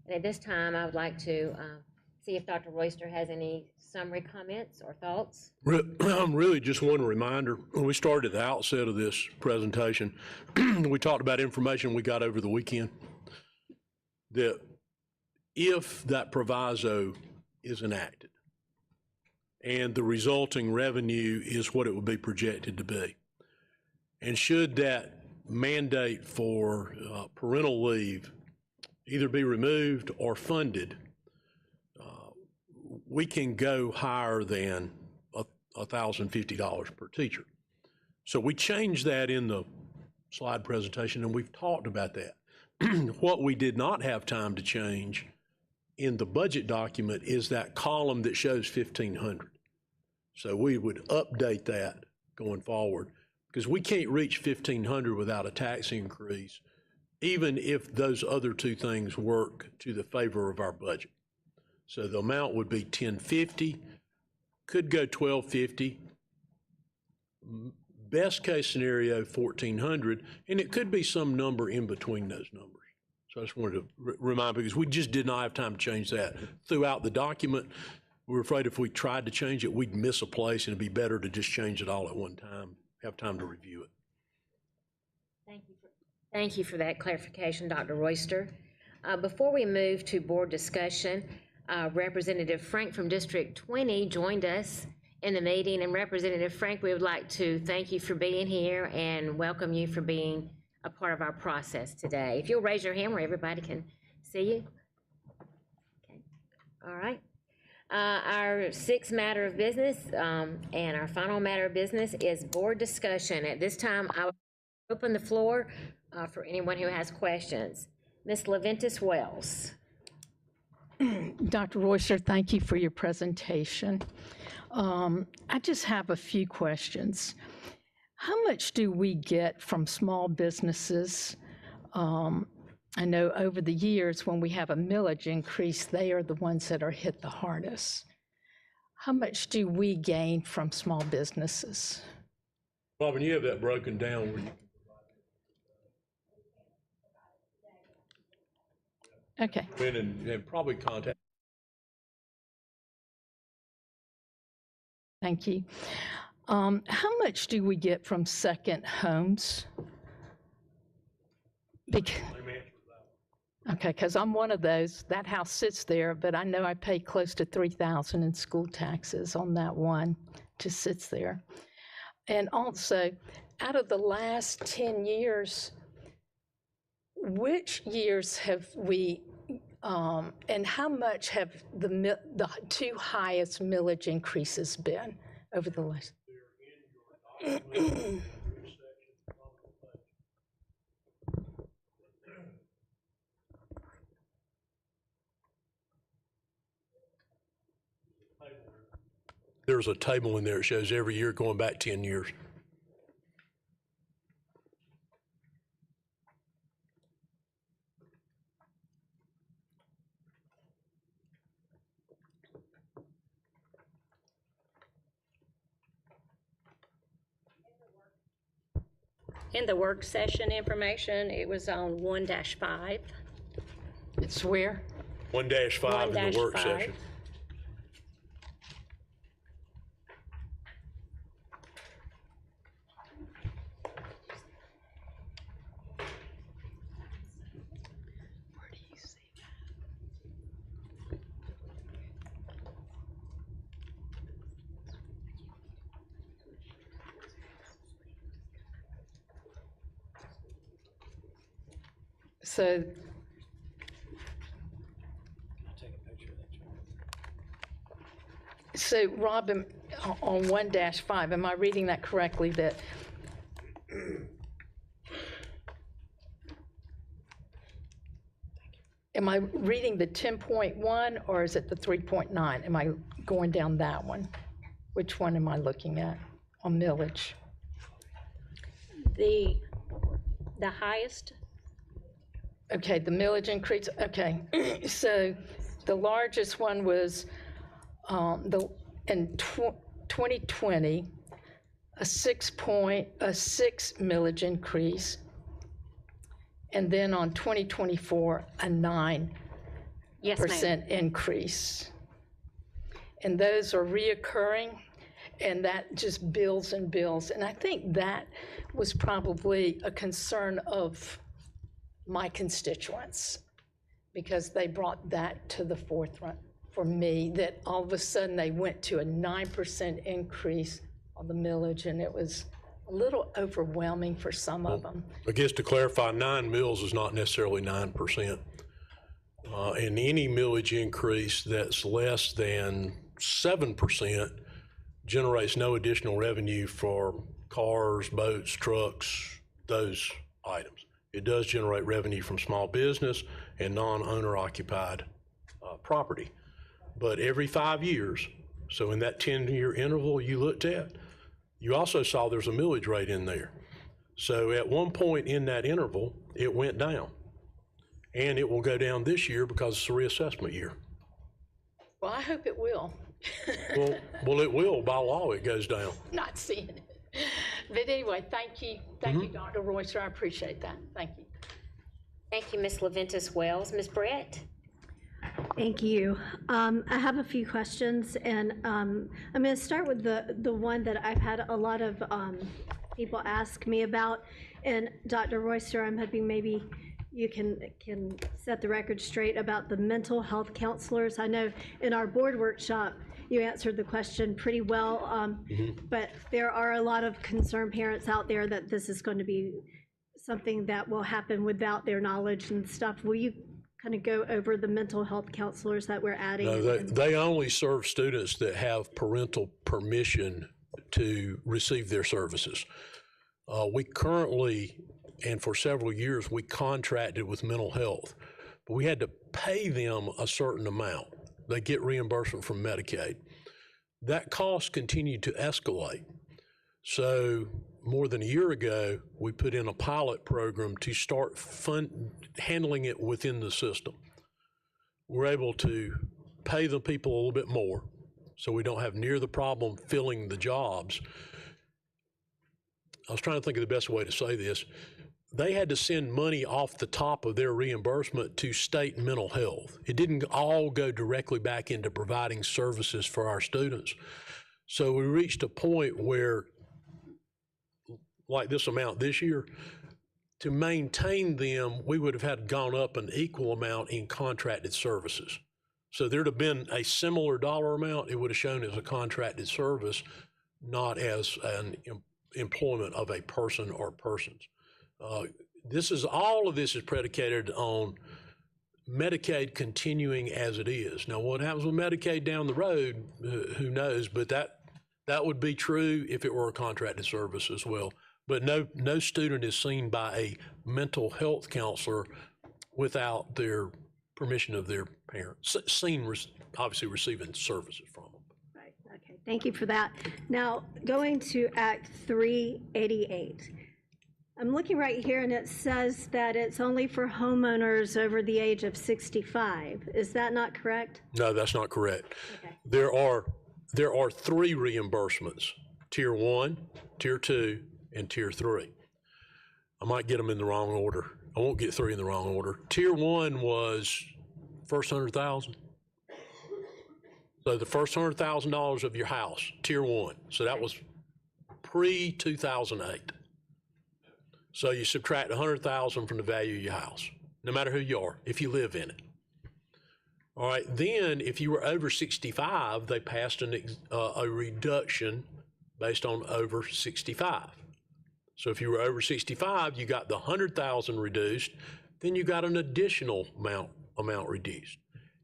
And at this time, I would like to see if Dr. Royster has any summary comments or thoughts. Really just one reminder. When we started at the outset of this presentation, we talked about information we got over the weekend, that if that proviso is enacted and the resulting revenue is what it would be projected to be, and should that mandate for parental leave either be removed or funded, we can go higher than $1,050 per teacher. So we changed that in the slide presentation, and we've talked about that. What we did not have time to change in the budget document is that column that shows 1,500. So we would update that going forward, because we can't reach 1,500 without a tax increase, even if those other two things work to the favor of our budget. So the amount would be 1,050, could go 1,250, best case scenario 1,400, and it could be some number in between those numbers. So I just wanted to remind, because we just did not have time to change that throughout the document. We were afraid if we tried to change it, we'd miss a place, and it'd be better to just change it all at one time, have time to review it. Thank you for that clarification, Dr. Royster. Before we move to board discussion, Representative Frank from District 20 joined us in the meeting. And Representative Frank, we would like to thank you for being here and welcome you for being a part of our process today. If you'll raise your hand where everybody can see you. Okay. All right. Our sixth matter of business and our final matter of business is board discussion. At this time, I will open the floor for anyone who has questions. Ms. Leventis Wells. Dr. Royster, thank you for your presentation. I just have a few questions. How much do we get from small businesses? I know over the years when we have a millage increase, they are the ones that are hit the hardest. How much do we gain from small businesses? Robin, you have that broken down where you Okay. can and probably contact. Thank you. How much do we get from second homes? Okay, because I'm one of those. That house sits there, but I know I pay close to $3,000 in school taxes on that one. Just sits there. And also, out of the last 10 years, which years have we, and how much have the two highest millage increases been over the last? There's a table in there that shows every year going back 10 years. In the work session information, it was on 1-5. It's where? 1-5 in the work 1-5. session. So Robin, on 1-5, am I reading that correctly, that am I reading the 10.1 or is it the 3.9? Am I going down that one? Which one am I looking at on millage? The highest, Okay, the millage increase, okay. So the largest one was in 2020, a 6 millage increase. And then on 2024, a 9% yes, ma'am. increase. And those are reoccurring, and that just builds and builds. And I think that was probably a concern of my constituents, because they brought that to the forefront for me, that all of a sudden they went to a 9% increase on the millage, and it was a little overwhelming for some of them. I guess to clarify, 9 mills is not necessarily 9%. And any millage increase that's less than 7% generates no additional revenue for cars, boats, trucks, those items. It does generate revenue from small business and non-owner occupied property. But every 5 years, so in that 10-year interval you looked at, you also saw there's a millage rate in there. So at one point in that interval, it went down. And it will go down this year because it's a reassessment year. Well, I hope it will. Well, it will. By law, it goes down. Not seeing it. But anyway, thank you. Thank you, Dr. Royster. I appreciate that. Thank you. Thank you, Ms. Leventis Wells. Ms. Brett? Thank you. I have a few questions, and I'm going to start with the one that I've had a lot of people ask me about. And Dr. Royster, I'm hoping maybe you can set the record straight about the mental health counselors. I know in our board workshop, you answered the question pretty well, but there are a lot of concerned parents out there that this is going to be something that will happen without their knowledge and stuff. Will you kind of go over the mental health counselors that we're adding? No, they only serve students that have parental permission to receive their services. We currently, and for several years, we contracted with mental health, but we had to pay them a certain amount. They get reimbursement from Medicaid. That cost continued to escalate. So more than a year ago, we put in a pilot program to start handling it within the system. We're able to pay the people a little bit more, so we don't have near the problem filling the jobs. I was trying to think of the best way to say this. They had to send money off the top of their reimbursement to state mental health. It didn't all go directly back into providing services for our students. So we reached a point where, like this amount this year, to maintain them, we would have had gone up an equal amount in contracted services. So there'd have been a similar dollar amount. It would have shown as a contracted service, not as an employment of a person or persons. All of this is predicated on Medicaid continuing as it is. Now, what happens with Medicaid down the road, who knows, but that would be true if it were a contracted service as well. But no student is seen by a mental health counselor without their permission of their parents, obviously receiving services from them. Right, okay, thank you for that. Now, going to Act 388. I'm looking right here and it says that it's only for homeowners over the age of 65. Is that not correct? No, that's not correct. Okay. There are 3 reimbursements: Tier 1, Tier 2, and Tier 3. I might get them in the wrong order. I won't get 3 in the wrong order. Tier 1 was first $100,000. So the first $100,000 of your house, Tier 1. So that was pre-2008. So you subtract $100,000 from the value of your house, no matter who you are, if you live in it. All right, then if you were over 65, they passed a reduction based on over 65. So if you were over 65, you got the $100,000 reduced, then you got an additional amount reduced.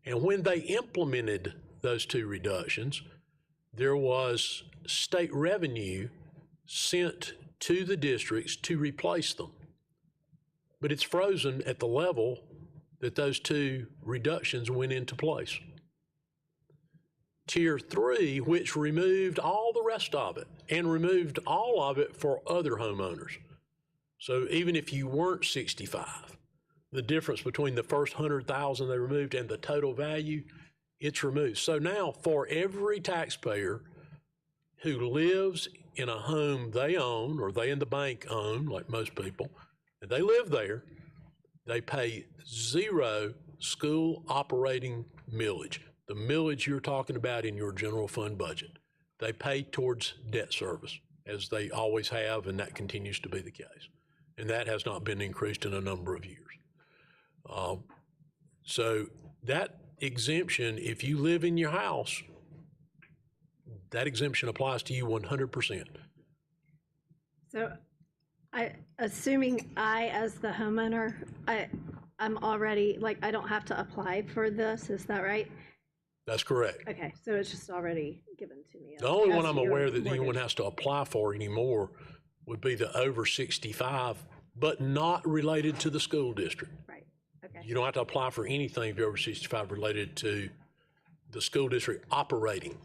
And when they implemented those 2 reductions, there was state revenue sent to the districts to replace them. But it's frozen at the level that those 2 reductions went into place. Tier 3, which removed all the rest of it and removed all of it for other homeowners. So even if you weren't 65, the difference between the first $100,000 they removed and the total value, it's removed. So now for every taxpayer who lives in a home they own or they and the bank own, like most people, and they live there, they pay 0 school operating millage. The millage you're talking about in your general fund budget. They pay towards debt service, as they always have, and that continues to be the case. And that has not been increased in a number of years. So that exemption, if you live in your house, that exemption applies to you 100%. So assuming I, as the homeowner, I'm already, I don't have to apply for this, is that right? That's correct. Okay, so it's just already given to me. The only one As I'm your aware that anyone mortgage. has to apply for anymore would be the over 65, but not related to the school district. Right, okay. You don't have to apply for anything if you're over 65 related to the school district operating.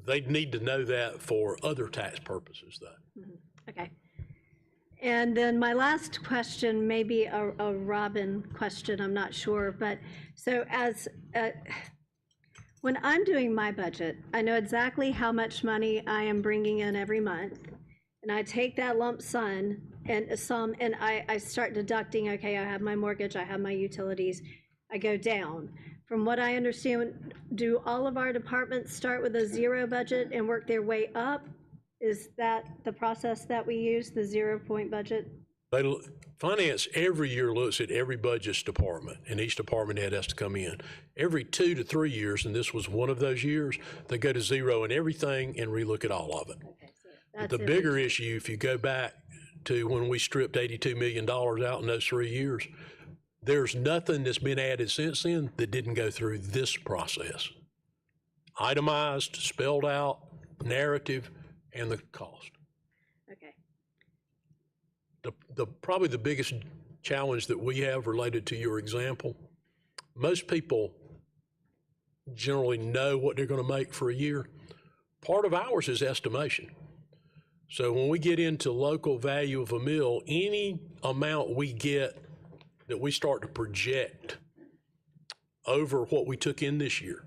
They'd need to know that for other tax purposes, though. Okay. And then my last question, maybe a Robin question, I'm not sure, but so when I'm doing my budget, I know exactly how much money I am bringing in every month, and I take that lump sum and I start deducting, okay, I have my mortgage, I have my utilities, I go down. From what I understand, do all of our departments start with a 0 budget and work their way up? Is that the process that we use, the 0-point budget? Finance every year looks at every budget's department, and each department head has to come in. Every 2 to 3 years, and this was one of those years, they go to 0 in everything and relook at all of it. Okay, so that's The bigger issue, if you go back to when we stripped $82 million out in those 3 years, there's nothing that's been added since then that didn't go through this process. Itemized, spelled out, narrative, and the cost. Okay. Probably the biggest challenge that we have related to your example, most people generally know what they're going to make for a year. Part of ours is estimation. So when we get into local value of a mill, any amount we get that we start to project over what we took in this year.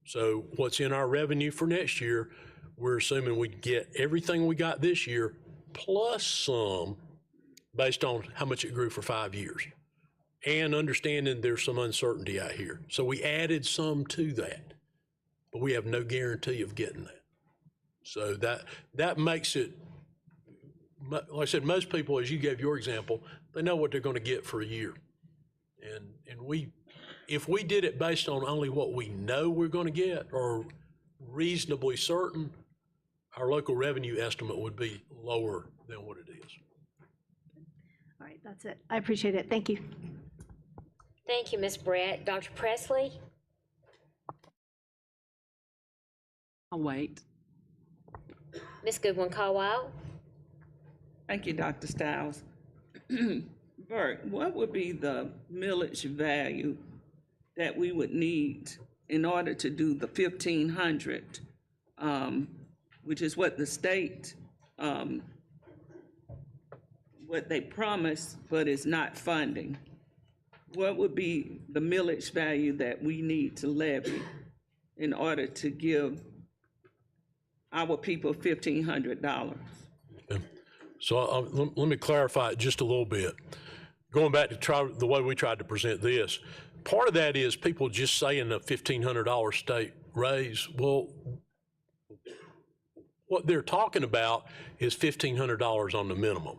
So what's in our revenue for next year, we're assuming we get everything we got this year plus some based on how much it grew for 5 years, and understanding there's some uncertainty out here. So we added some to that, but we have no guarantee of getting that. So that makes it, like I said, most people, as you gave your example, they know what they're going to get for a year. And if we did it based on only what we know we're going to get or reasonably certain, our local revenue estimate would be lower than what it is. All right, that's it. I appreciate it. Thank you. Thank you, Ms. Brett. Dr. Presley? I'll wait. Ms. Goodwin-Caldwell? Thank you, Dr. Stiles. Bert, what would be the millage value that we would need in order to do the 1,500, which is what the state, what they promised, but is not funding? What would be the millage value that we need to levy in order to give our people $1,500? So let me clarify it just a little bit. Going back to the way we tried to present this, part of that is people just saying a $1,500 state raise. Well, what they're talking about is $1,500 on the minimum.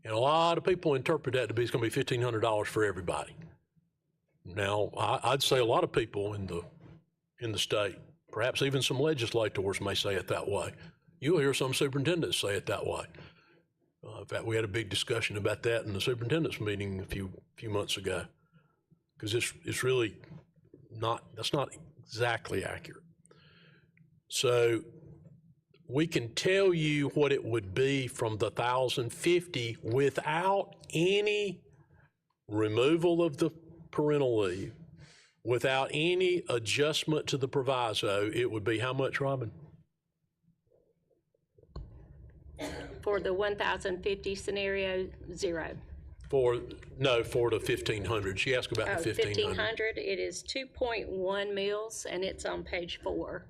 And a lot of people interpret that to be it's going to be $1,500 for everybody. Now, I'd say a lot of people in the state, perhaps even some legislators may say it that way. You'll hear some superintendents say it that way. In fact, we had a big discussion about that in the superintendent's meeting a few months ago, because it's really that's not exactly accurate. So we can tell you what it would be from the 1,050 without any removal of the parental leave, without any adjustment to the proviso. It would be how much, Robin? For the 1,050 scenario, 0. For the 1,500. She asked about the 1,500. 1,500, it is 2.1 mils, and it's on page 4.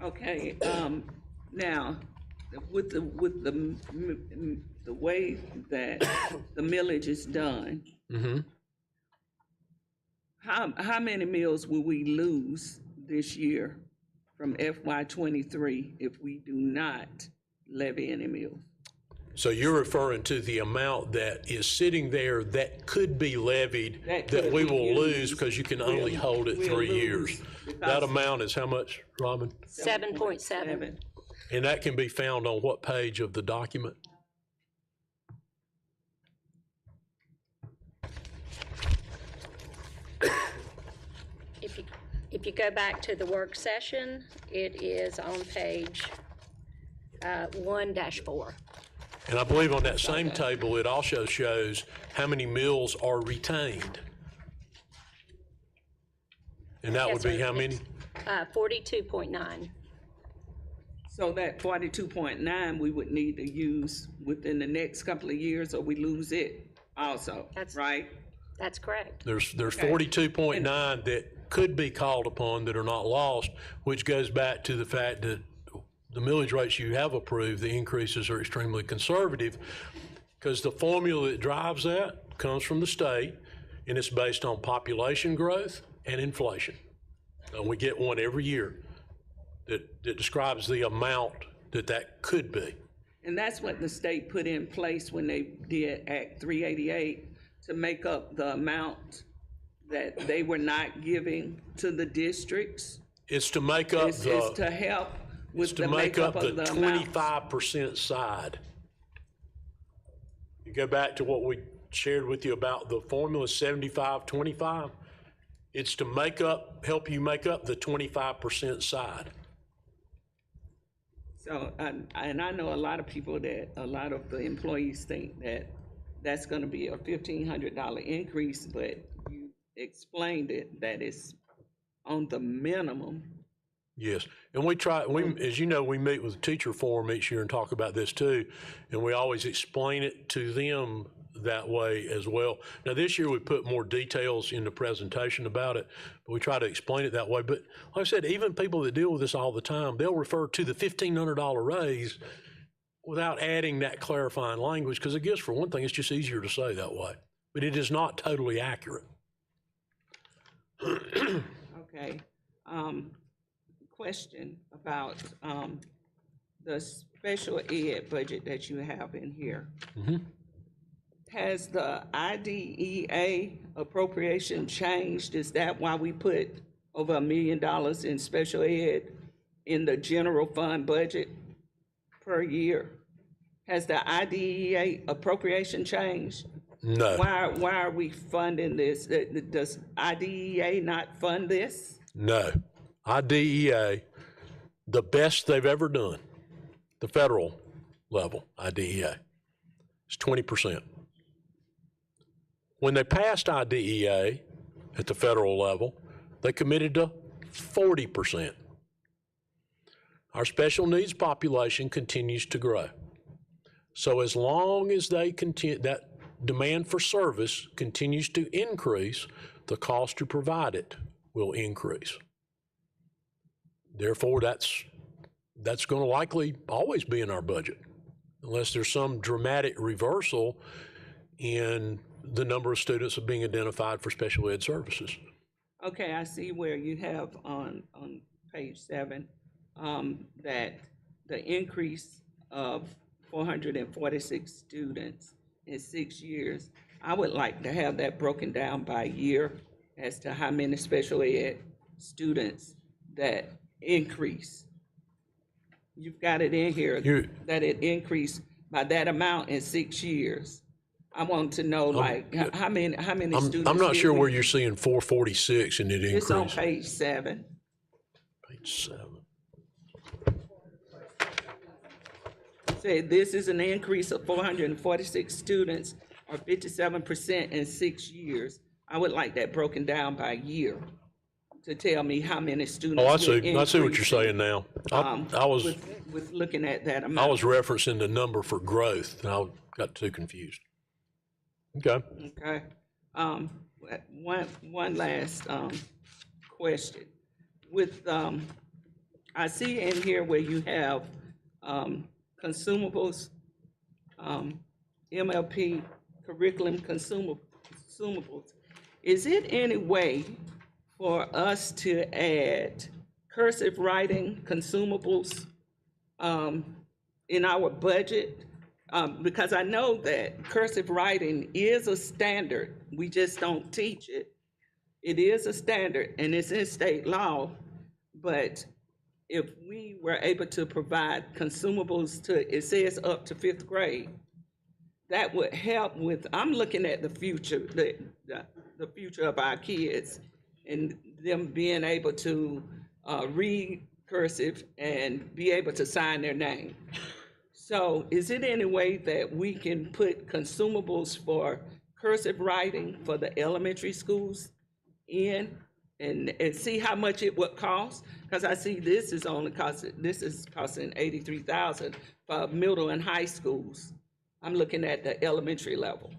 Okay, now, with the way that the millage is done, how many mills will we lose this year from FY '23 if we do not levy any mills? So you're referring to the amount that is sitting there that could be levied that we will lose because you can only hold it 3 years. That amount is how much, Robin? 7.7. And that can be found on what page of the document? If you go back to the work session, it is on page 1-4. And I believe on that same table, it also shows how many mills are retained. And that would be how many? 42.9. So that 42.9 we would need to use within the next couple of years, or we lose it also, right? That's correct. There's 42.9 that could be called upon that are not lost, which goes back to the fact that the millage rates you have approved, the increases are extremely conservative, because the formula that drives that comes from the state, and it's based on population growth and inflation. And we get one every year that describes the amount that could be. And that's what the state put in place when they did Act 388 to make up the amount that they were not giving to the districts. It's to make up It's to help with the makeup of the 25% side. You go back to what we shared with you about the formula 75-25. It's to help you make up the 25% side. So, and I know a lot of the employees think that that's going to be a $1,500 increase, but you explained it that it's on the minimum. Yes, and as you know, we meet with the teacher forum each year and talk about this too, and we always explain it to them that way as well. Now, this year we put more details in the presentation about it, but we try to explain it that way. But like I said, even people that deal with this all the time, they'll refer to the $1,500 raise without adding that clarifying language, because I guess for one thing, it's just easier to say that way, but it is not totally accurate. Okay. Question about the special ed budget that you have in here. Has the IDEA appropriation changed? Is that why we put over $1 million in special ed in the general fund budget? per year. Has the IDEA appropriation changed? No, Why are we funding this? Does IDEA not fund this? no. IDEA, the best they've ever done, the federal level, IDEA, is 20%. When they passed IDEA at the federal level, they committed to 40%. Our special needs population continues to grow. So as long as they continue, that demand for service continues to increase, the cost to provide it will increase. Therefore, that's going to likely always be in our budget, unless there's some dramatic reversal in the number of students that are being identified for special ed services. Okay, I see where you have on page 7 that the increase of 446 students in 6 years. I would like to have that broken down by year as to how many special ed students that increase. You've got it in here that it increased by that amount in 6 years. I want to know, like, how many students. I'm not sure did where you're seeing 446 and it increased. It's on page 7. Page 7. Say this is an increase of 446 students, or 57% in 6 years. I would like that broken down by year to tell me how many students. Oh, I see what you're saying now. I was with looking at that I amount. was referencing the number for growth, and I got too confused. Okay. Okay. One last question. With I see in here where you have consumables, MLP curriculum consumables. Is it any way for us to add cursive writing consumables in our budget? Because I know that cursive writing is a standard. We just don't teach it. It is a standard and it's in state law, but if we were able to provide consumables to, it says up to 5th grade, that would help with, I'm looking at the future, the future of our kids and them being able to read cursive and be able to sign their name. So is it any way that we can put consumables for cursive writing for the elementary schools in and see how much it would cost? Because I see this is costing $83,000 for middle and high schools. I'm looking at the elementary level.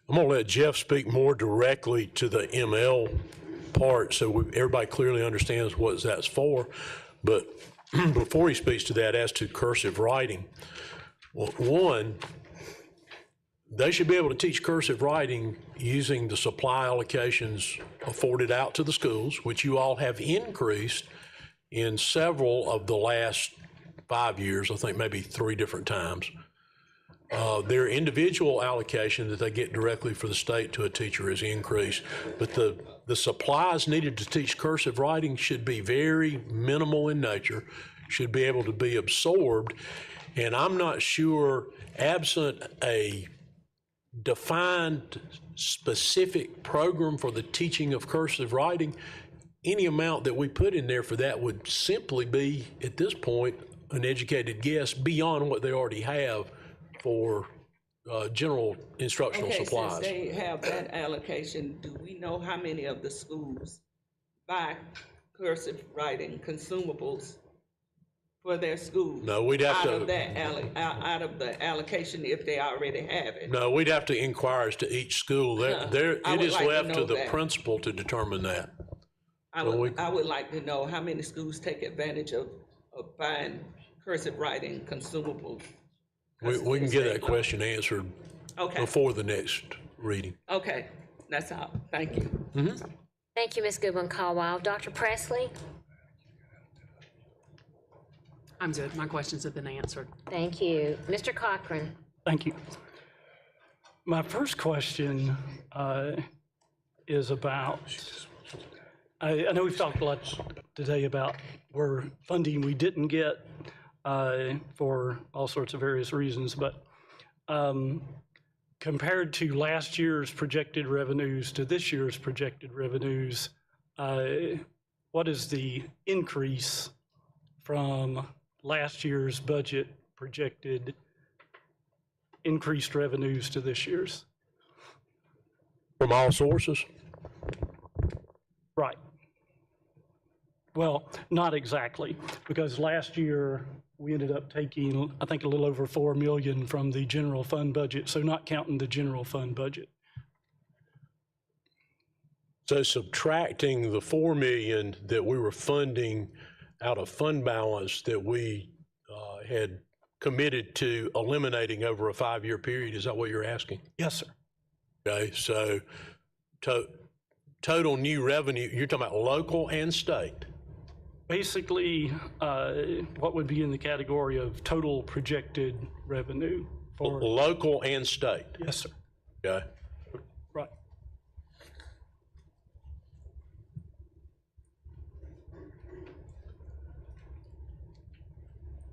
I'm going to let Jeff speak more directly to the ML part so everybody clearly understands what that's for. But before he speaks to that, as to cursive writing, well, one, they should be able to teach cursive writing using the supply allocations afforded out to the schools, which you all have increased in several of the last 5 years, I think maybe 3 different times. Their individual allocation that they get directly for the state to a teacher is increased, but the supplies needed to teach cursive writing should be very minimal in nature, should be able to be absorbed, and I'm not sure, absent a defined specific program for the teaching of cursive writing, any amount that we put in there for that would simply be, at this point, an educated guess beyond what they already have for general instructional supplies. Since they have that allocation, do we know how many of the schools buy cursive writing consumables for their schools? No, we'd have out of the allocation if they already have it. No, we'd have to inquire as to each school. It is left to the principal to determine that. I would like to know how many schools take advantage of buying cursive writing consumables. We can get that question answered before the next reading. Okay, that's all. Thank you. Mm-hmm. Thank you, Ms. Goodwin-Caldwell. Dr. Presley? I'm good. My questions have been answered. Thank you. Mr. Cochran? Thank you. My first question is about, I know we've talked a lot today about where funding we didn't get for all sorts of various reasons, but compared to last year's projected revenues to this year's projected revenues, what is the increase from last year's budget projected increased revenues to this year's? From all sources? Right. Well, not exactly, because last year we ended up taking, I think, a little over 4 million from the general fund budget, so not counting the general fund budget. So subtracting the 4 million that we were funding out of fund balance that we had committed to eliminating over a 5-year period, is that what you're asking? Yes, sir. Okay, so total new revenue, you're talking about local and state? Basically, what would be in the category of total projected revenue for? Local and state? Yes, sir. Okay. Right.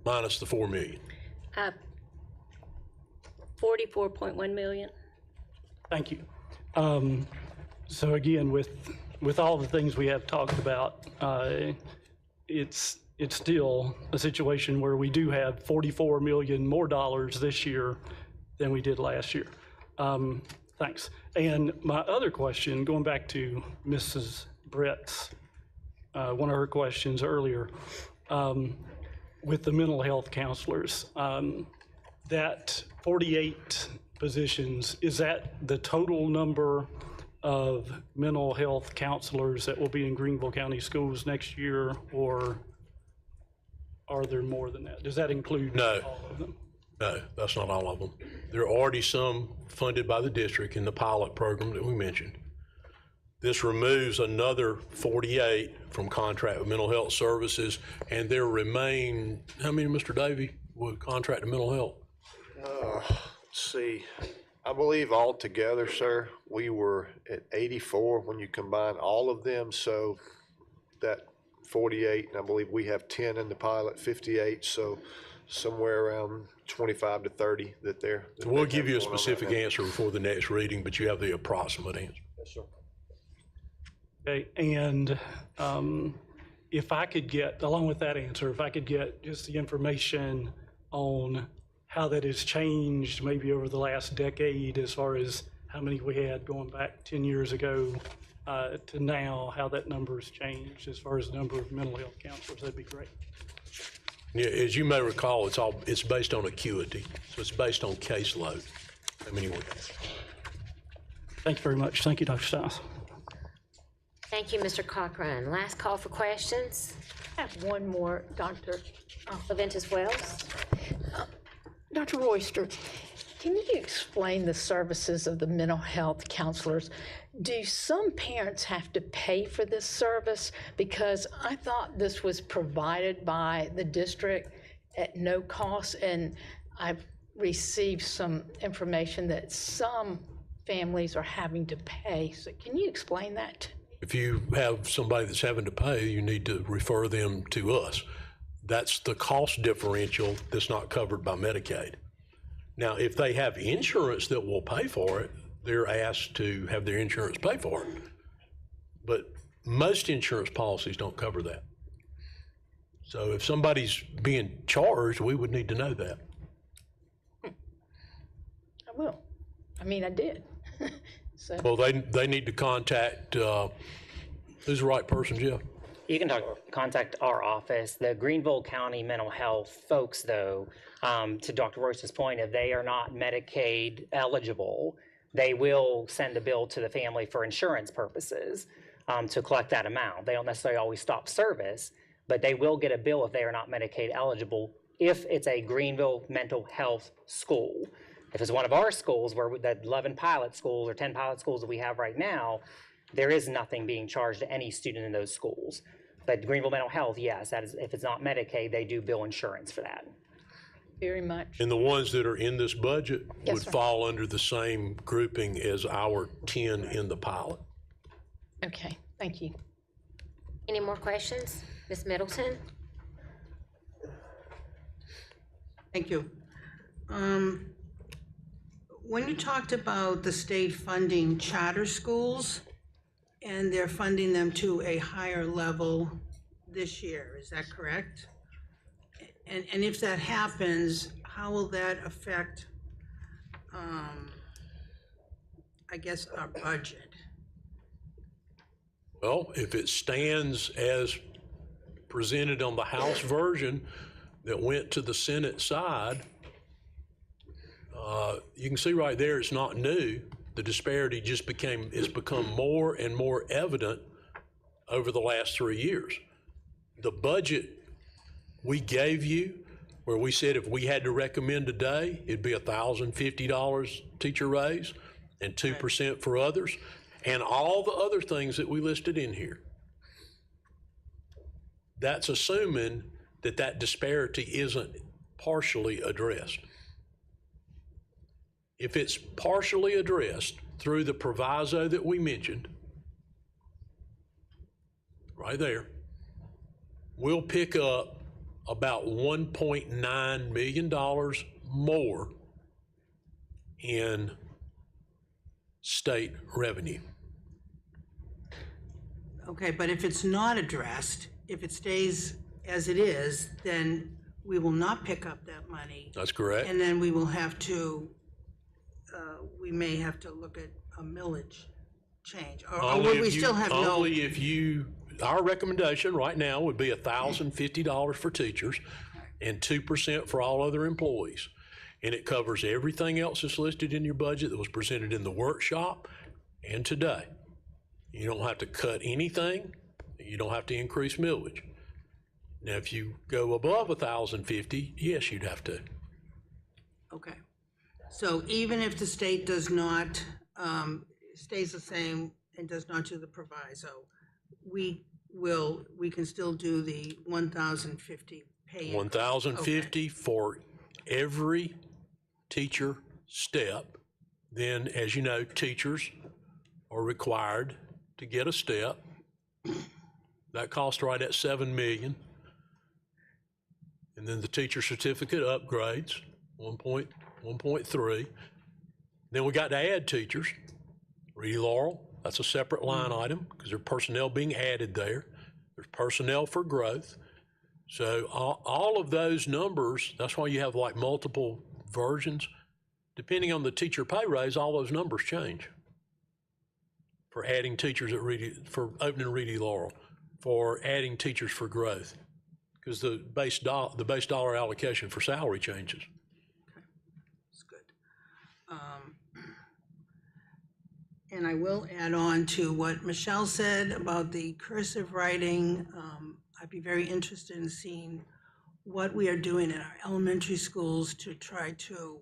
Minus the 4 million. 44.1 million. Thank you. So again, with all the things we have talked about, it's still a situation where we do have 44 million more dollars this year than we did last year. Thanks. And my other question, going back to Mrs. Brett's, one of her questions earlier, with the mental health counselors, that 48 positions, is that the total number of mental health counselors that will be in Greenville County Schools next year, or are there more than that? Does that include No. all of them? No, that's not all of them. There are already some funded by the district in the pilot program that we mentioned. This removes another 48 from contract with mental health services, and there remain, how many, Mr. Davey, would contract to mental health? Let's see, I believe altogether, sir, we were at 84 when you combine all of them, so that 48, and I believe we have 10 in the pilot, 58, so somewhere around 25 to 30 that they're. So we'll give you a specific answer before the next reading, but you have the approximate answer. Yes, sir. Okay, and if I could get, along with that answer, if I could get just the information on how that has changed maybe over the last decade, as far as how many we had going back 10 years ago to now, how that number has changed as far as the number of mental health counselors, that'd be great. Yeah, as you may recall, it's based on acuity, so it's based on caseload. How many we have? Thank you very much. Thank you, Dr. Stiles. Thank you, Mr. Cochran. Last call for questions. I have one more, Dr. Leventis Wells. Dr. Royster, can you explain the services of the mental health counselors? Do some parents have to pay for this service? Because I thought this was provided by the district at no cost, and I've received some information that some families are having to pay. So can you explain that to me? If you have somebody that's having to pay, you need to refer them to us. That's the cost differential that's not covered by Medicaid. Now, if they have insurance that will pay for it, they're asked to have their insurance pay for it. But most insurance policies don't cover that. So if somebody's being charged, we would need to know that. I will. I mean, I did. So. Well, they need to contact, who's the right person, Jeff? You can contact our office. The Greenville County mental health folks, though, to Dr. Royce's point, if they are not Medicaid eligible, they will send a bill to the family for insurance purposes to collect that amount. They don't necessarily always stop service, but they will get a bill if they are not Medicaid eligible if it's a Greenville mental health school. If it's one of our schools, where the 11 pilot schools or 10 pilot schools that we have right now, there is nothing being charged to any student in those schools. But Greenville Mental Health, yes, that is, if it's not Medicaid, they do bill insurance for that. Very much. And the ones that are in this budget Yes, would sir. fall under the same grouping as our 10 in the pilot. Okay, thank you. Any more questions? Ms. Middleton? Thank you. When you talked about the state funding charter schools, and they're funding them to a higher level this year, is that correct? And if that happens, how will that affect, I guess, our budget? Well, if it stands as presented on the House version that went to the Senate side, you can see right there it's not new. The disparity just has become more and more evident over the last 3 years. The budget we gave you, where we said if we had to recommend today, it'd be $1,050 teacher raise and 2% for others, and all the other things that we listed in here. That's assuming that that disparity isn't partially addressed. If it's partially addressed through the proviso that we mentioned, right there, we'll pick up about $1.9 million more in state revenue. Okay, but if it's not addressed, if it stays as it is, then we will not pick up that money. That's correct. And then we will have to, we may have to look at a millage change, or will we still have no? Only if you, our recommendation right now would be $1,050 for teachers and 2% for all other employees. And it covers everything else that's listed in your budget that was presented in the workshop and today. You don't have to cut anything. You don't have to increase millage. Now, if you go above $1,050, yes, you'd have to. Okay. So even if the state does not, stays the same and does not do the proviso, we can still do the 1,050 pay. 1,050 for every teacher step. Then, as you know, teachers are required to get a step. That costs right at $7 million. And then the teacher certificate upgrades, 1.3. Then we got to add teachers. Reedy Laurel, that's a separate line item because there's personnel being added there. There's personnel for growth. So all of those numbers, that's why you have like multiple versions. Depending on the teacher pay raise, all those numbers change. For adding teachers at Reedy, for opening Reedy Laurel, for adding teachers for growth, because the base dollar allocation for salary changes. Okay, that's good. And I will add on to what Michelle said about the cursive writing. I'd be very interested in seeing what we are doing in our elementary schools to try to,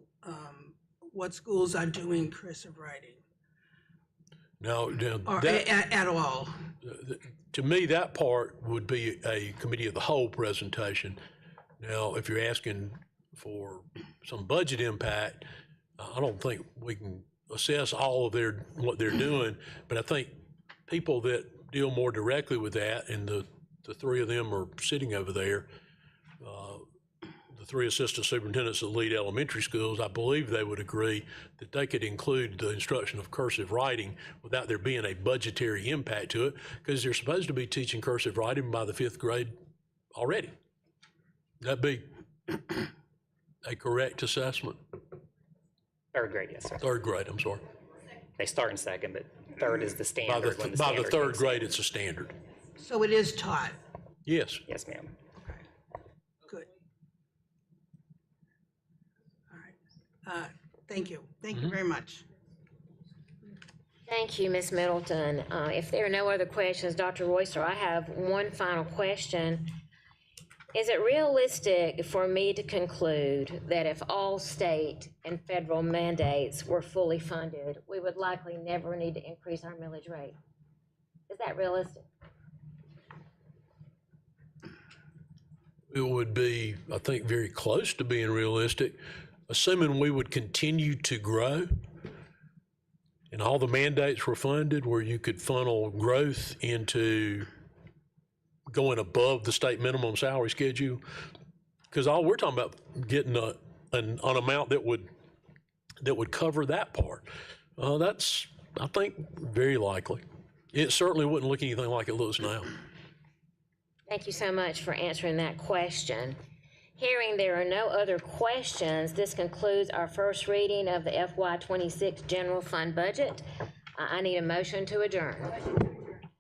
what schools are doing cursive writing. Now, Or at all. To me, that part would be a committee of the whole presentation. Now, if you're asking for some budget impact, I don't think we can assess all of what they're doing, but I think people that deal more directly with that, and the three of them are sitting over there, the three assistant superintendents that lead elementary schools, I believe they would agree that they could include the instruction of cursive writing without there being a budgetary impact to it, because they're supposed to be teaching cursive writing by the 5th grade already. That'd be a correct assessment. 3rd grade, yes, sir. 3rd grade, I'm sorry. They start in 2nd, but 3rd is the standard. By the 3rd grade, it's a standard. So it is taught? Yes. Yes, ma'am. Good. All right. Thank you. Thank you very much. Thank you, Ms. Middleton. If there are no other questions, Dr. Royster, I have one final question. Is it realistic for me to conclude that if all state and federal mandates were fully funded, we would likely never need to increase our millage rate? Is that realistic? It would be, I think, very close to being realistic, assuming we would continue to grow and all the mandates were funded where you could funnel growth into going above the state minimum salary schedule. Because all we're talking about getting an amount that would cover that part. That's, I think, very likely. It certainly wouldn't look anything like it looks now. Thank you so much for answering that question. Hearing there are no other questions, this concludes our first reading of the FY26 general fund budget. I need a motion to adjourn.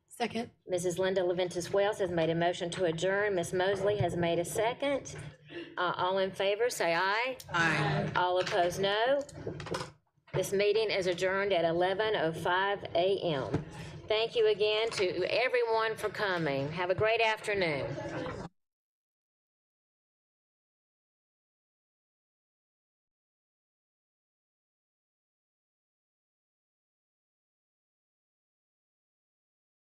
Second. Mrs. Linda Leventis Wells has made a motion to adjourn. Ms. Mosley has made a second. All in favor, say aye. Aye. All opposed, no. This meeting is adjourned at 11:05 a.m. Thank you again to everyone for coming. Have a great afternoon.